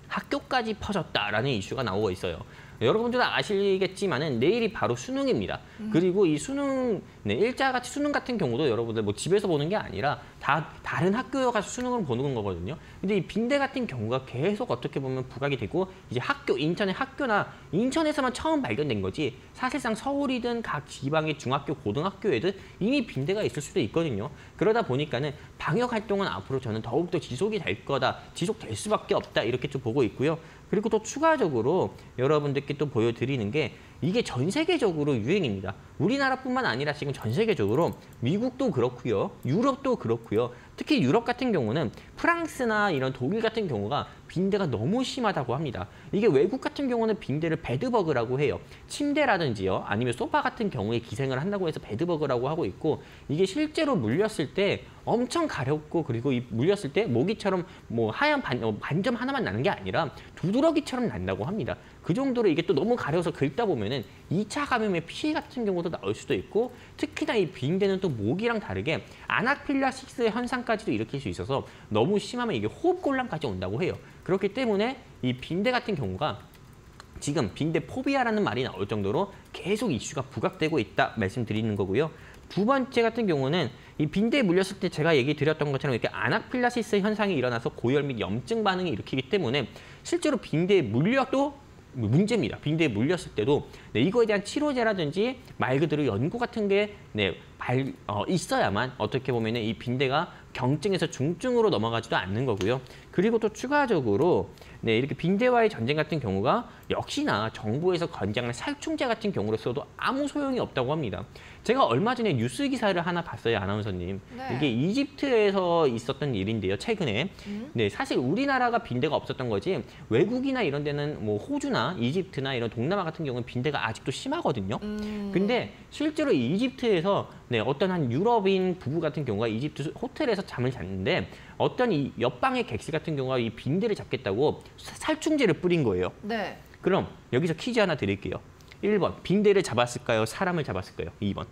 학교까지 퍼졌다라는 이슈가 나오고 있어요. 여러분들도 아시겠지만은 내일이 바로 수능입니다. 그리고 이 수능, 일자같이 수능 같은 경우도 여러분들 뭐 집에서 보는 게 아니라 다른 학교에 가서 수능을 보는 거거든요. 근데 이 빈대 같은 경우가 계속 어떻게 보면 부각이 되고 이제 인천의 학교나 인천에서만 처음 발견된 거지 사실상 서울이든 각 지방의 중학교, 고등학교에든 이미 빈대가 있을 수도 있거든요. 그러다 보니까는 방역 활동은 앞으로 저는 더욱더 지속이 될 거다, 지속될 수밖에 없다 이렇게 좀 보고 있고요. 그리고 또 추가적으로 여러분들께 또 보여드리는 게 이게 전 세계적으로 유행입니다. 우리나라뿐만 아니라 지금 전 세계적으로 미국도 그렇고요. 유럽도 그렇고요. 특히 유럽 같은 경우는 프랑스나 이런 독일 같은 경우가 빈대가 너무 심하다고 합니다. 이게 외국 같은 경우는 빈대를 베드버그라고 해요. 침대라든지요. 아니면 소파 같은 경우에 기생을 한다고 해서 베드버그라고 하고 있고 이게 실제로 물렸을 때 엄청 가렵고 그리고 이 물렸을 때 모기처럼 뭐 하얀 반점 하나만 나는 게 아니라 두드러기처럼 난다고 합니다. 그 정도로 이게 또 너무 가려서 긁다 보면은 2차 감염의 피해 같은 경우도 나올 수도 있고 특히나 이 빈대는 또 모기랑 다르게 아나필락시스 현상까지도 일으킬 수 있어서 너무 심하면 이게 호흡곤란까지 온다고 해요. 그렇기 때문에 이 빈대 같은 경우가 지금 빈대 포비아라는 말이 나올 정도로 계속 이슈가 부각되고 있다 말씀드리는 거고요. 두 번째 같은 경우는 이 빈대에 물렸을 때 제가 얘기 드렸던 것처럼 이렇게 아나필라시스 현상이 일어나서 고열 및 염증 반응이 일으키기 때문에 실제로 빈대에 물려도 문제입니다. 빈대에 물렸을 때도 이거에 대한 치료제라든지 말 그대로 연고 같은 게 있어야만 어떻게 보면 이 빈대가 경증에서 중증으로 넘어가지도 않는 거고요. 그리고 또 추가적으로 이렇게 빈대와의 전쟁 같은 경우가 역시나 정부에서 권장하는 살충제 같은 경우로서도 아무 소용이 없다고 합니다. 제가 얼마 전에 뉴스 기사를 하나 봤어요, 아나운서님. 네. 이게 이집트에서 있었던 일인데요, 최근에. 사실 우리나라가 빈대가 없었던 거지 외국이나 이런 데는 뭐 호주나 이집트나 이런 동남아 같은 경우는 빈대가 아직도 심하거든요. 근데 실제로 이집트에서 어떤 한 유럽인 부부 같은 경우가 이집트 호텔에서 잠을 잤는데 어떤 이 옆방의 객실 같은 경우가 이 빈대를 잡겠다고 살충제를 뿌린 거예요. 네. 그럼 여기서 퀴즈 하나 드릴게요. 1번, 빈대를 잡았을까요? 사람을 잡았을까요? 2번.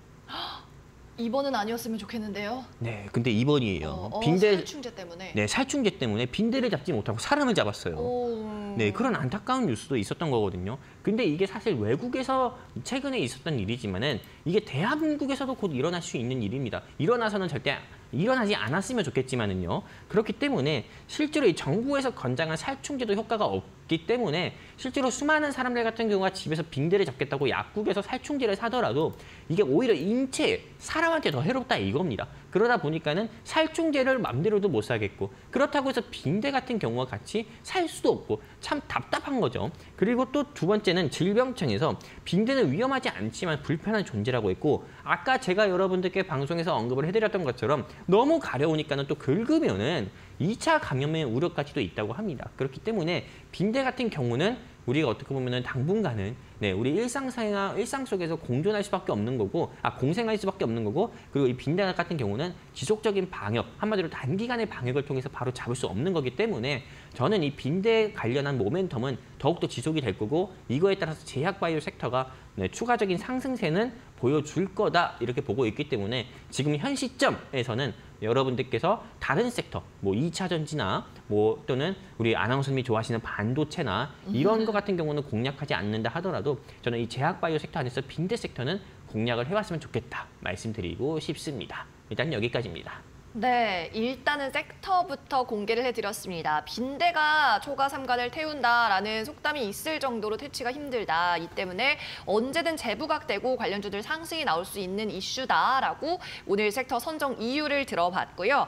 2번은 아니었으면 좋겠는데요. 네, 근데 2번이에요. 살충제 때문에. 네, 살충제 때문에 빈대를 잡지 못하고 사람을 잡았어요. 네, 그런 안타까운 뉴스도 있었던 거거든요. 근데 이게 사실 외국에서 최근에 있었던 일이지만은 이게 대한민국에서도 곧 일어날 수 있는 일입니다. 일어나서는 절대 일어나지 않았으면 좋겠지만은요. 그렇기 때문에 실제로 이 정부에서 권장한 살충제도 효과가 없기 때문에 실제로 수많은 사람들 같은 경우가 집에서 빈대를 잡겠다고 약국에서 살충제를 사더라도 이게 오히려 인체, 사람한테 더 해롭다 이겁니다. 그러다 보니까는 살충제를 맘대로도 못 사겠고 그렇다고 해서 빈대 같은 경우와 같이 살 수도 없고 참 답답한 거죠. 그리고 또 두 번째는 질병청에서 빈대는 위험하지 않지만 불편한 존재라고 했고 아까 제가 여러분들께 방송에서 언급을 해드렸던 것처럼 너무 가려우니까는 또 긁으면은 2차 감염의 우려까지도 있다고 합니다. 그렇기 때문에 빈대 같은 경우는 우리가 어떻게 보면은 당분간은 우리 일상 속에서 공존할 수밖에 없는 거고, 공생할 수밖에 없는 거고, 그리고 이 빈대 같은 경우는 지속적인 방역, 한마디로 단기간의 방역을 통해서 바로 잡을 수 없는 거기 때문에 저는 이 빈대 관련한 모멘텀은 더욱더 지속이 될 거고 이거에 따라서 제약바이오 섹터가 추가적인 상승세는 보여줄 거다 이렇게 보고 있기 때문에 지금 현 시점에서는 여러분들께서 다른 섹터, 뭐 2차 전지나 뭐 또는 우리 아나운서님이 좋아하시는 반도체나 이런 거 같은 경우는 공략하지 않는다 하더라도 저는 이 제약바이오 섹터 안에서 빈대 sek터는 공략을 해봤으면 좋겠다 말씀드리고 싶습니다. 일단 여기까지입니다. 네, 일단은 섹터부터 공개를 해드렸습니다. 빈대가 초가 삼간을 태운다라는 속담이 있을 정도로 퇴치가 힘들다. 이 때문에 언제든 재부각되고 관련주들 상승이 나올 수 있는 이슈다라고 오늘 섹터 선정 이유를 들어봤고요.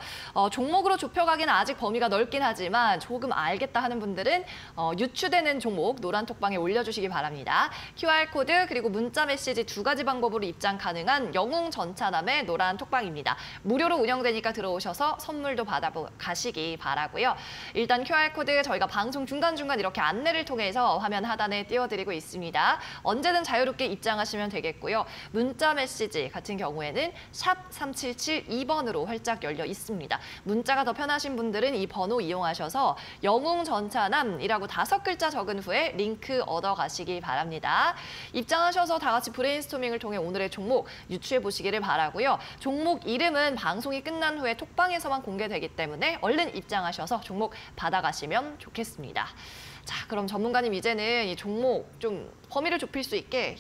종목으로 좁혀가기는 아직 범위가 넓긴 하지만 조금 알겠다 하는 분들은 유추되는 종목 노란톡방에 올려주시기 바랍니다. QR코드 그리고 문자 메시지 두 가지 방법으로 입장 가능한 영웅전차남의 노란톡방입니다. 무료로 운영되니까 들어오셔서 선물도 받아가시기 바라고요. 일단 QR코드 저희가 방송 중간중간 이렇게 안내를 통해서 화면 하단에 띄워드리고 있습니다. 언제든 자유롭게 입장하시면 되겠고요. 문자 메시지 같은 경우에는 샵 3772번으로 활짝 열려 있습니다. 문자가 더 편하신 분들은 이 번호 이용하셔서 영웅전차남이라고 5글자 적은 후에 링크 얻어가시기 바랍니다. 입장하셔서 다 같이 브레인스토밍을 통해 오늘의 종목 유추해 보시기를 바라고요. 종목 이름은 방송이 끝난 후에 톡방에서만 공개되기 때문에 얼른 입장하셔서 종목 받아가시면 좋겠습니다. 자, 그럼 전문가님 이제는 이 종목 좀 범위를 좁힐 수 있게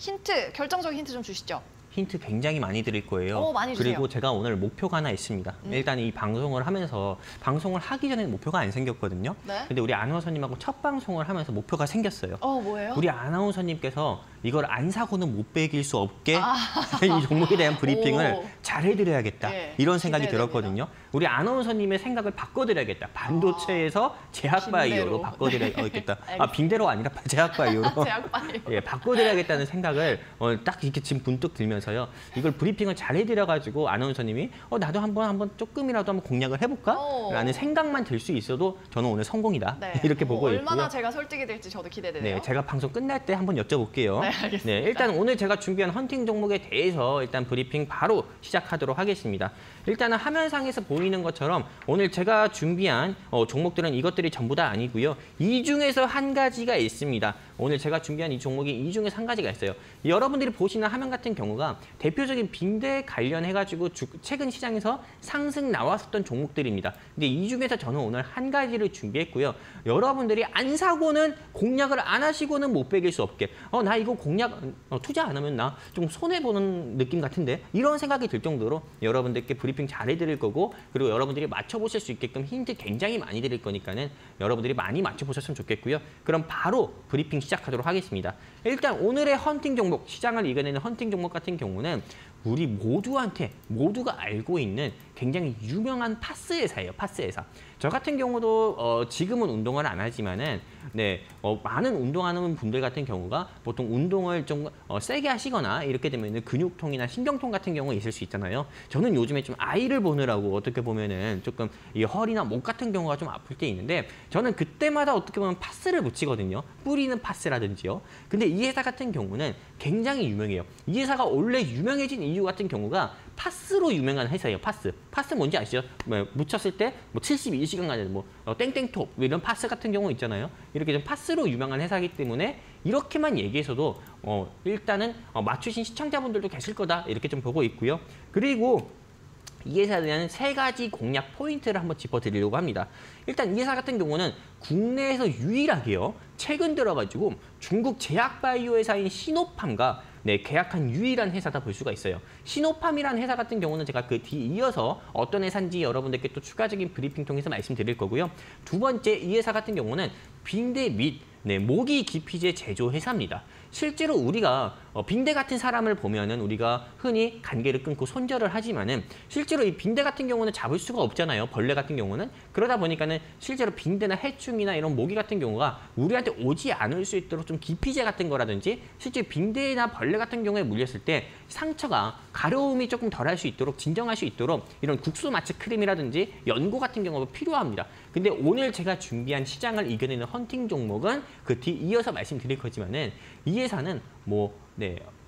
결정적인 힌트 좀 주시죠. 힌트 굉장히 많이 드릴 거예요. 많이 주세요. 그리고 제가 오늘 목표가 하나 있습니다. 일단 이 방송을 하면서 방송을 하기 전에는 목표가 안 생겼거든요. 네. 근데 우리 아나운서님하고 첫 방송을 하면서 목표가 생겼어요. 뭐예요? 우리 아나운서님께서 이걸 안 사고는 못 베길 수 없게 이 종목에 대한 브리핑을 잘 해드려야겠다. 네, 이런 생각이 기대됩니다. 들었거든요. 우리 아나운서님의 생각을 바꿔드려야겠다. 반도체에서 제약바이오로 바꿔드려야겠다. 빈대로 아니라 제약바이오로. 제약바이오. 예, 바꿔드려야겠다는 생각을 딱 이렇게 지금 문득 들면서요. 이걸 브리핑을 잘 해드려가지고 아나운서님이 나도 한번 조금이라도 한번 공략을 해볼까? 라는 생각만 들 수 있어도 저는 오늘 성공이다. 네. 이렇게 보고 있고요. 얼마나 제가 설득이 될지 저도 기대되네요. 네, 제가 방송 끝날 때 한번 여쭤볼게요. 네, 알겠습니다. 네, 일단 오늘 제가 준비한 헌팅 종목에 대해서 일단 브리핑 바로 시작하도록 하겠습니다. 일단은 화면상에서 보이는 것처럼 오늘 제가 준비한 종목들은 이것들이 전부 다 아니고요. 이 중에서 한 가지가 있습니다. 오늘 제가 준비한 이 종목이 이 중에서 한 가지가 있어요. 여러분들이 보시는 화면 같은 경우가 대표적인 빈대 관련해가지고 최근 시장에서 상승 나왔었던 종목들입니다. 근데 이 중에서 저는 오늘 한 가지를 준비했고요. 여러분들이 안 사고는 공략을 안 하시고는 못 베길 수 없게 나 이거 공략 투자 안 하면 나 좀 손해 보는 느낌 같은데 이런 생각이 들 정도로 여러분들께 브리핑 잘 해드릴 거고 그리고 여러분들이 맞춰보실 수 있게끔 힌트 굉장히 많이 드릴 거니까는 여러분들이 많이 맞춰보셨으면 좋겠고요. 그럼 바로 브리핑 시작하도록 하겠습니다. 일단 오늘의 헌팅 종목, 시장을 이겨내는 헌팅 종목 같은 경우는 우리 모두가 알고 있는 굉장히 유명한 파스 회사예요. 파스 회사. 저 같은 경우도 지금은 운동을 안 하지만은 많은 운동하는 분들 같은 경우가 보통 운동을 좀 세게 하시거나 이렇게 되면 근육통이나 신경통 같은 경우가 있을 수 있잖아요. 저는 요즘에 좀 아이를 보느라고 어떻게 보면은 조금 이 허리나 목 같은 경우가 좀 아플 때 있는데 저는 그때마다 어떻게 보면 파스를 붙이거든요. 뿌리는 파스라든지요. 근데 이 회사 같은 경우는 굉장히 유명해요. 이 회사가 원래 유명해진 이유 같은 경우가 파스로 유명한 회사예요. 파스 뭔지 아시죠? 묻혔을 때 72시간간에 땡땡톱 이런 파스 같은 경우 있잖아요. 이렇게 좀 파스로 유명한 회사이기 때문에 이렇게만 얘기해서도 일단은 맞추신 시청자분들도 계실 거다 이렇게 좀 보고 있고요. 그리고 이 회사에 대한 3가지 공략 포인트를 한번 짚어드리려고 합니다. 일단 이 회사 같은 경우는 국내에서 유일하게요. 최근 들어가지고 중국 제약바이오 회사인 시노팜과 계약한 유일한 회사다 볼 수가 있어요. 시노팜이라는 회사 같은 경우는 제가 그 뒤 이어서 어떤 회사인지 여러분들께 또 추가적인 브리핑 통해서 말씀드릴 거고요. 두 번째, 이 회사 같은 경우는 빈대 및 모기 기피제 제조 회사입니다. 실제로 우리가 빈대 같은 사람을 보면은 우리가 흔히 관계를 끊고 손절을 하지만은 실제로 이 빈대 같은 경우는 잡을 수가 없잖아요. 벌레 같은 경우는. 그러다 보니까는 실제로 빈대나 해충이나 이런 모기 같은 경우가 우리한테 오지 않을 수 있도록 좀 기피제 같은 거라든지 실제 빈대나 벌레 같은 경우에 물렸을 때 상처가 가려움이 조금 덜할 수 있도록 진정할 수 있도록 이런 국소 마취 크림이라든지 연고 같은 경우가 필요합니다. 근데 오늘 제가 준비한 시장을 이겨내는 헌팅 종목은 그 뒤 이어서 말씀드릴 거지만은 이 회사는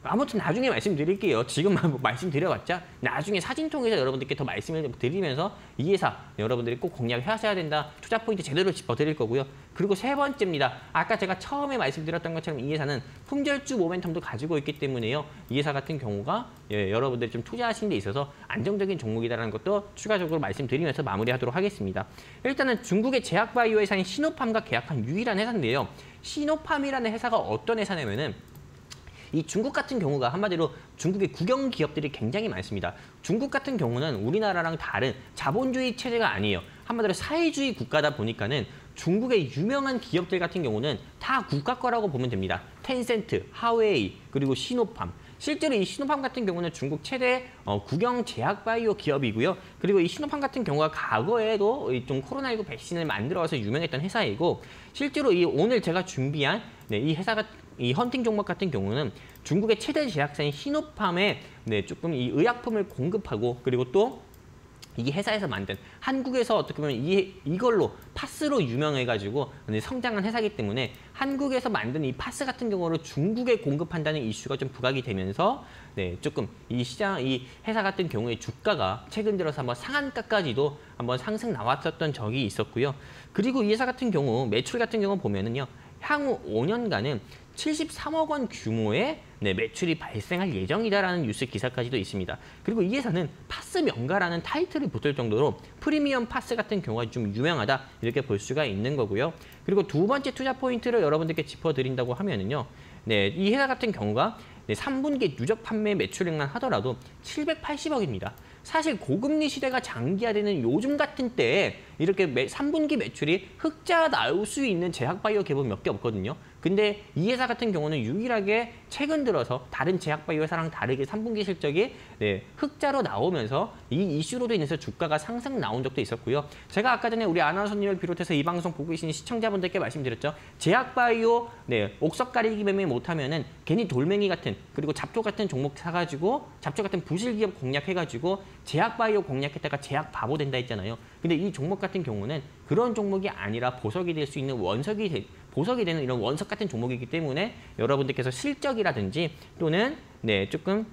아무튼 나중에 말씀드릴게요. 지금만 말씀드려봤자 나중에 사진 통해서 여러분들께 더 말씀을 드리면서 이 회사 여러분들이 꼭 공략하셔야 된다. 투자 포인트 제대로 짚어드릴 거고요. 그리고 3번째입니다. 아까 제가 처음에 말씀드렸던 것처럼 이 회사는 품절주 모멘텀도 가지고 있기 때문에요. 이 회사 같은 경우가 여러분들이 좀 투자하시는 데 있어서 안정적인 종목이다라는 것도 추가적으로 말씀드리면서 마무리하도록 하겠습니다. 일단은 중국의 제약바이오 회사인 시노팜과 계약한 유일한 회사인데요. 시노팜이라는 회사가 어떤 회사냐면은 이 중국 같은 경우가 한마디로 중국의 국영 기업들이 굉장히 많습니다. 중국 같은 경우는 우리나라랑 다른 자본주의 체제가 아니에요. 한마디로 사회주의 국가다 보니까는 중국의 유명한 기업들 같은 경우는 다 국가 거라고 보면 됩니다. 텐센트, 하웨이, 그리고 시노팜. 실제로 이 시노팜 같은 경우는 중국 최대 국영 제약바이오 기업이고요. 그리고 이 시노팜 같은 경우가 과거에도 좀 코로나19 백신을 만들어서 유명했던 회사이고 실제로 이 오늘 제가 준비한 이 회사가 이 헌팅 종목 같은 경우는 중국의 최대 제약사인 시노팜에 조금 이 의약품을 공급하고 그리고 또 이 회사에서 만든 한국에서 어떻게 보면 이걸로 파스로 유명해가지고 성장한 회사이기 때문에 한국에서 만든 이 파스 같은 경우를 중국에 공급한다는 이슈가 좀 부각이 되면서 조금 이 회사 같은 경우에 주가가 최근 들어서 한번 상한가까지도 한번 상승 나왔었던 적이 있었고요. 그리고 이 회사 같은 경우 매출 같은 경우 보면은요. 향후 5년간은 73억 원 규모의 매출이 발생할 예정이다라는 뉴스 기사까지도 있습니다. 그리고 이 회사는 파스 명가라는 타이틀을 붙을 정도로 프리미엄 파스 같은 경우가 좀 유명하다 이렇게 볼 수가 있는 거고요. 그리고 두 번째 투자 포인트를 여러분들께 짚어드린다고 하면은요. 이 회사 같은 경우가 3분기 누적 판매 매출액만 하더라도 780억입니다. 사실 고금리 시대가 장기화되는 요즘 같은 때에 이렇게 3분기 매출이 흑자 나올 수 있는 제약바이오 기업은 몇 개 없거든요. 근데 이 회사 같은 경우는 유일하게 최근 들어서 다른 제약바이오 회사랑 다르게 3분기 실적이 흑자로 나오면서 이 이슈로도 인해서 주가가 상승 나온 적도 있었고요. 제가 아까 전에 우리 아나운서님을 비롯해서 이 방송 보고 계신 시청자분들께 말씀드렸죠. 제약바이오 옥석 가리기 매매 못하면은 괜히 돌멩이 같은 그리고 잡초 같은 종목 사가지고 잡초 같은 부실 기업 공략해가지고 제약바이오 공략했다가 제약 바보 된다 했잖아요. 근데 이 종목 같은 경우는 그런 종목이 아니라 보석이 될 수 있는 보석이 되는 이런 원석 같은 종목이기 때문에 여러분들께서 실적이라든지 또는 조금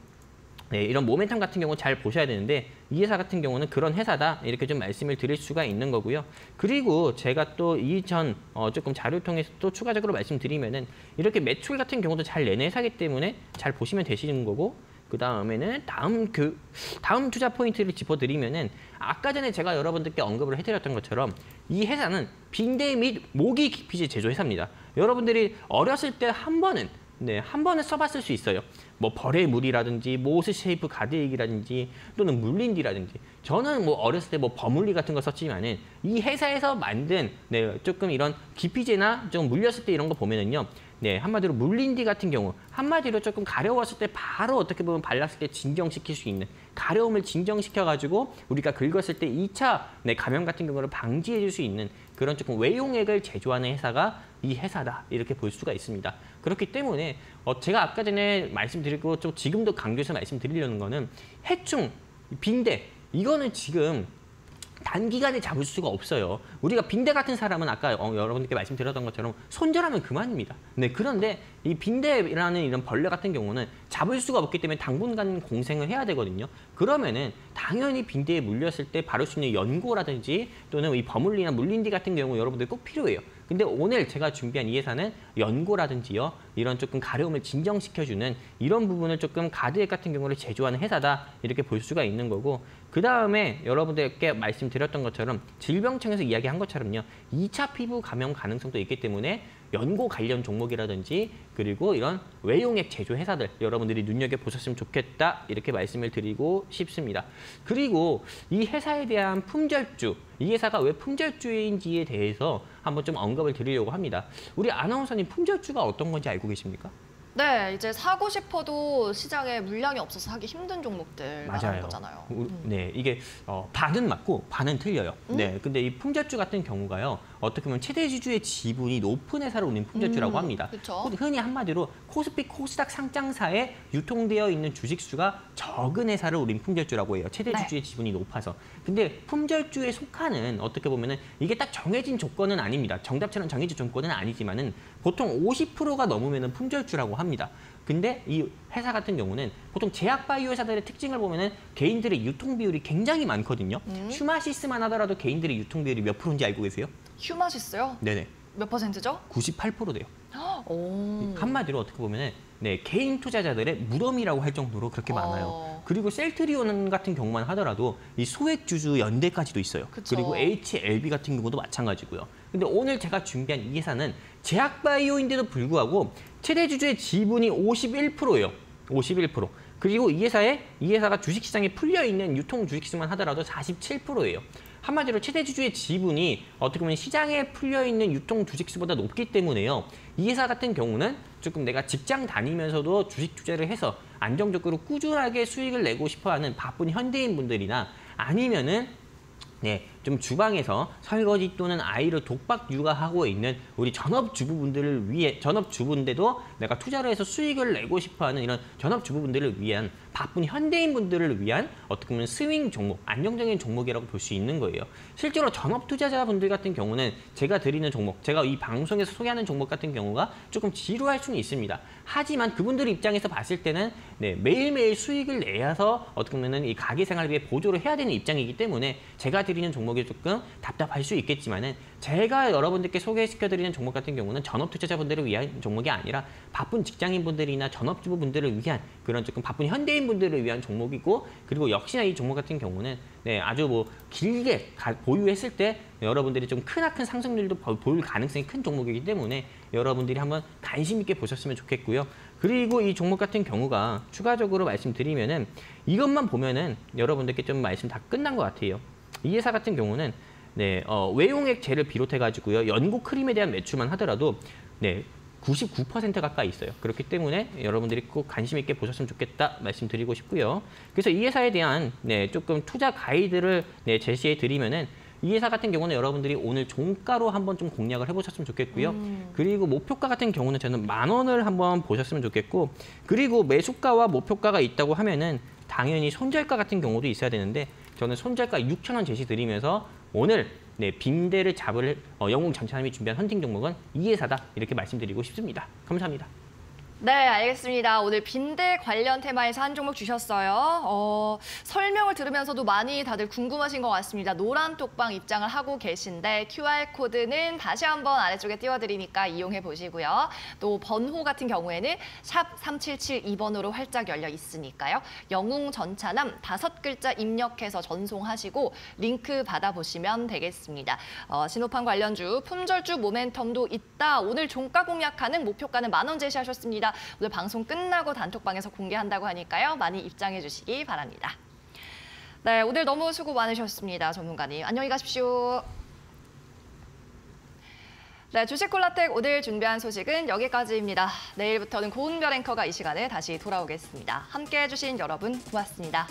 이런 모멘텀 같은 경우 잘 보셔야 되는데 이 회사 같은 경우는 그런 회사다 이렇게 좀 말씀을 드릴 수가 있는 거고요. 그리고 제가 또 이전 조금 자료를 통해서 또 추가적으로 말씀드리면은 이렇게 매출 같은 경우도 잘 내는 회사기 때문에 잘 보시면 되시는 거고 그 다음에는 다음 투자 포인트를 짚어드리면은 아까 전에 제가 여러분들께 언급을 해드렸던 것처럼 이 회사는 빈대 및 모기 기피제 제조 회사입니다. 여러분들이 어렸을 때 한 번은 네, 한 번은 써봤을 수 있어요. 뭐 벌의 물이라든지 모스쉐이프 가드액이라든지 또는 물린디라든지 저는 뭐 어렸을 때 뭐 버물리 같은 거 썼지만은 이 회사에서 만든 네, 조금 이런 기피제나 좀 물렸을 때 이런 거 보면은요. 네, 한마디로 물린디 같은 경우 한마디로 조금 가려웠을 때 바로 어떻게 보면 발랐을 때 진정시킬 수 있는 가려움을 진정시켜가지고 우리가 긁었을 때 2차 네, 감염 같은 경우를 방지해 줄 수 있는 그런 조금 외용액을 제조하는 회사가 이 회사다 이렇게 볼 수가 있습니다. 그렇기 때문에 제가 아까 전에 말씀드리고 좀 지금도 강조해서 말씀드리려는 거는 해충, 빈대 이거는 지금 단기간에 잡을 수가 없어요. 우리가 빈대 같은 사람은 아까 여러분들께 말씀드렸던 것처럼 손절하면 그만입니다. 네, 그런데 이 빈대라는 이런 벌레 같은 경우는 잡을 수가 없기 때문에 당분간 공생을 해야 되거든요. 그러면은 당연히 빈대에 물렸을 때 바를 수 있는 연고라든지 또는 이 버물리나 물린디 같은 경우 여러분들 꼭 필요해요. 근데 오늘 제가 준비한 이 회사는 연고라든지요 이런 조금 가려움을 진정시켜주는 이런 부분을 조금 가드액 같은 경우를 제조하는 회사다 이렇게 볼 수가 있는 거고 그 다음에 여러분들께 말씀드렸던 것처럼 질병청에서 이야기한 것처럼요 2차 피부 감염 가능성도 있기 때문에 연고 관련 종목이라든지 그리고 이런 외용액 제조 회사들 여러분들이 눈여겨보셨으면 좋겠다 이렇게 말씀을 드리고 싶습니다. 그리고 이 회사에 대한 품절주, 이 회사가 왜 품절주인지에 대해서 한번 좀 언급을 드리려고 합니다. 우리 아나운서님 품절주가 어떤 건지 알고 계십니까? 네, 이제 사고 싶어도 시장에 물량이 없어서 사기 힘든 종목들 말하는 맞아요. 거잖아요. 네, 이게 반은 맞고 반은 틀려요. 네, 근데 이 품절주 같은 경우가요. 어떻게 보면 최대 주주의 지분이 높은 회사를 우리는 품절주라고 합니다. 그쵸. 흔히 한마디로 코스피 코스닥 상장사에 유통되어 있는 주식수가 적은 회사를 우리는 품절주라고 해요. 최대 네. 주주의 지분이 높아서. 근데 품절주에 속하는 어떻게 보면은 이게 딱 정해진 조건은 아닙니다. 정답처럼 정해진 조건은 아니지만은 보통 50%가 넘으면은 품절주라고 합니다. 근데 이 회사 같은 경우는 보통 제약바이오 회사들의 특징을 보면은 개인들의 유통 비율이 굉장히 많거든요. 슈마시스만 하더라도 개인들의 유통 비율이 몇 프로인지 알고 계세요? 휴마시스요? 네네. 몇 %죠? 98% 돼요. 오. 한마디로 어떻게 보면은 네, 개인 투자자들의 무덤이라고 할 정도로 그렇게 많아요. 그리고 셀트리온 같은 경우만 하더라도 이 소액주주 연대까지도 있어요. 그쵸. 그리고 HLB 같은 경우도 마찬가지고요. 근데 오늘 제가 준비한 이 회사는 제약바이오인데도 불구하고 최대 주주의 지분이 51%예요. 51%. 그리고 이 회사가 주식시장에 풀려있는 유통 주식수만 하더라도 47%예요. 한마디로 최대 주주의 지분이 어떻게 보면 시장에 풀려있는 유통 주식수보다 높기 때문에요. 이 회사 같은 경우는 조금 내가 직장 다니면서도 주식 투자를 해서 안정적으로 꾸준하게 수익을 내고 싶어하는 바쁜 현대인분들이나 아니면은 네, 좀 주방에서 설거지 또는 아이를 독박 육아하고 있는 우리 전업주부분들을 위해 전업주부인데도 내가 투자를 해서 수익을 내고 싶어하는 이런 전업주부분들을 위한 바쁜 현대인분들을 위한 어떻게 보면 스윙 종목, 안정적인 종목이라고 볼 수 있는 거예요. 실제로 전업 투자자분들 같은 경우는 제가 드리는 종목, 제가 이 방송에서 소개하는 종목 같은 경우가 조금 지루할 수는 있습니다. 하지만 그분들 입장에서 봤을 때는 네, 매일매일 수익을 내서 어떻게 보면 이 가게 생활비에 보조를 해야 되는 입장이기 때문에 제가 드리는 종목이 조금 답답할 수 있겠지만은 제가 여러분들께 소개시켜드리는 종목 같은 경우는 전업 투자자분들을 위한 종목이 아니라 바쁜 직장인분들이나 전업주부분들을 위한 그런 조금 바쁜 현대인분들을 위한 종목이고 그리고 역시나 이 종목 같은 경우는 네, 아주 뭐 길게 보유했을 때 여러분들이 좀 크나큰 상승률도 보일 가능성이 큰 종목이기 때문에 여러분들이 한번 관심 있게 보셨으면 좋겠고요. 그리고 이 종목 같은 경우가 추가적으로 말씀드리면은 이것만 보면은 여러분들께 좀 말씀 다 끝난 것 같아요. 이 회사 같은 경우는 네, 외용액제를 비롯해가지고요. 연고 크림에 대한 매출만 하더라도 네, 99% 가까이 있어요. 그렇기 때문에 여러분들이 꼭 관심 있게 보셨으면 좋겠다 말씀드리고 싶고요. 그래서 이 회사에 대한 네, 조금 투자 가이드를 네, 제시해 드리면은 이 회사 같은 경우는 여러분들이 오늘 종가로 한번 좀 공략을 해보셨으면 좋겠고요. 그리고 목표가 같은 경우는 저는 10,000원을 한번 보셨으면 좋겠고 그리고 매수가와 목표가가 있다고 하면은 당연히 손절가 같은 경우도 있어야 되는데 저는 손절가 6,000원 제시 드리면서 오늘 네, 빈대를 잡을 영웅 전차남이 준비한 헌팅 종목은 이 회사다 이렇게 말씀드리고 싶습니다. 감사합니다. 네, 알겠습니다. 오늘 빈대 관련 테마에서 한 종목 주셨어요. 설명을 들으면서도 많이 다들 궁금하신 것 같습니다. 노란 톡방 입장을 하고 계신데 QR코드는 다시 한번 아래쪽에 띄워드리니까 이용해 보시고요. 또 번호 같은 경우에는 샵 3772번으로 활짝 열려 있으니까요. 영웅 전차남 5글자 입력해서 전송하시고 링크 받아보시면 되겠습니다. 신호판 관련주, 품절주 모멘텀도 있다. 오늘 종가 공략하는 목표가는 10,000원 제시하셨습니다. 오늘 방송 끝나고 단톡방에서 공개한다고 하니까요. 많이 입장해 주시기 바랍니다. 네, 오늘 너무 수고 많으셨습니다. 전문가님. 안녕히 가십시오. 네, 주식콜라텍 오늘 준비한 소식은 여기까지입니다. 내일부터는 고은별 앵커가 이 시간에 다시 돌아오겠습니다. 함께해 주신 여러분 고맙습니다.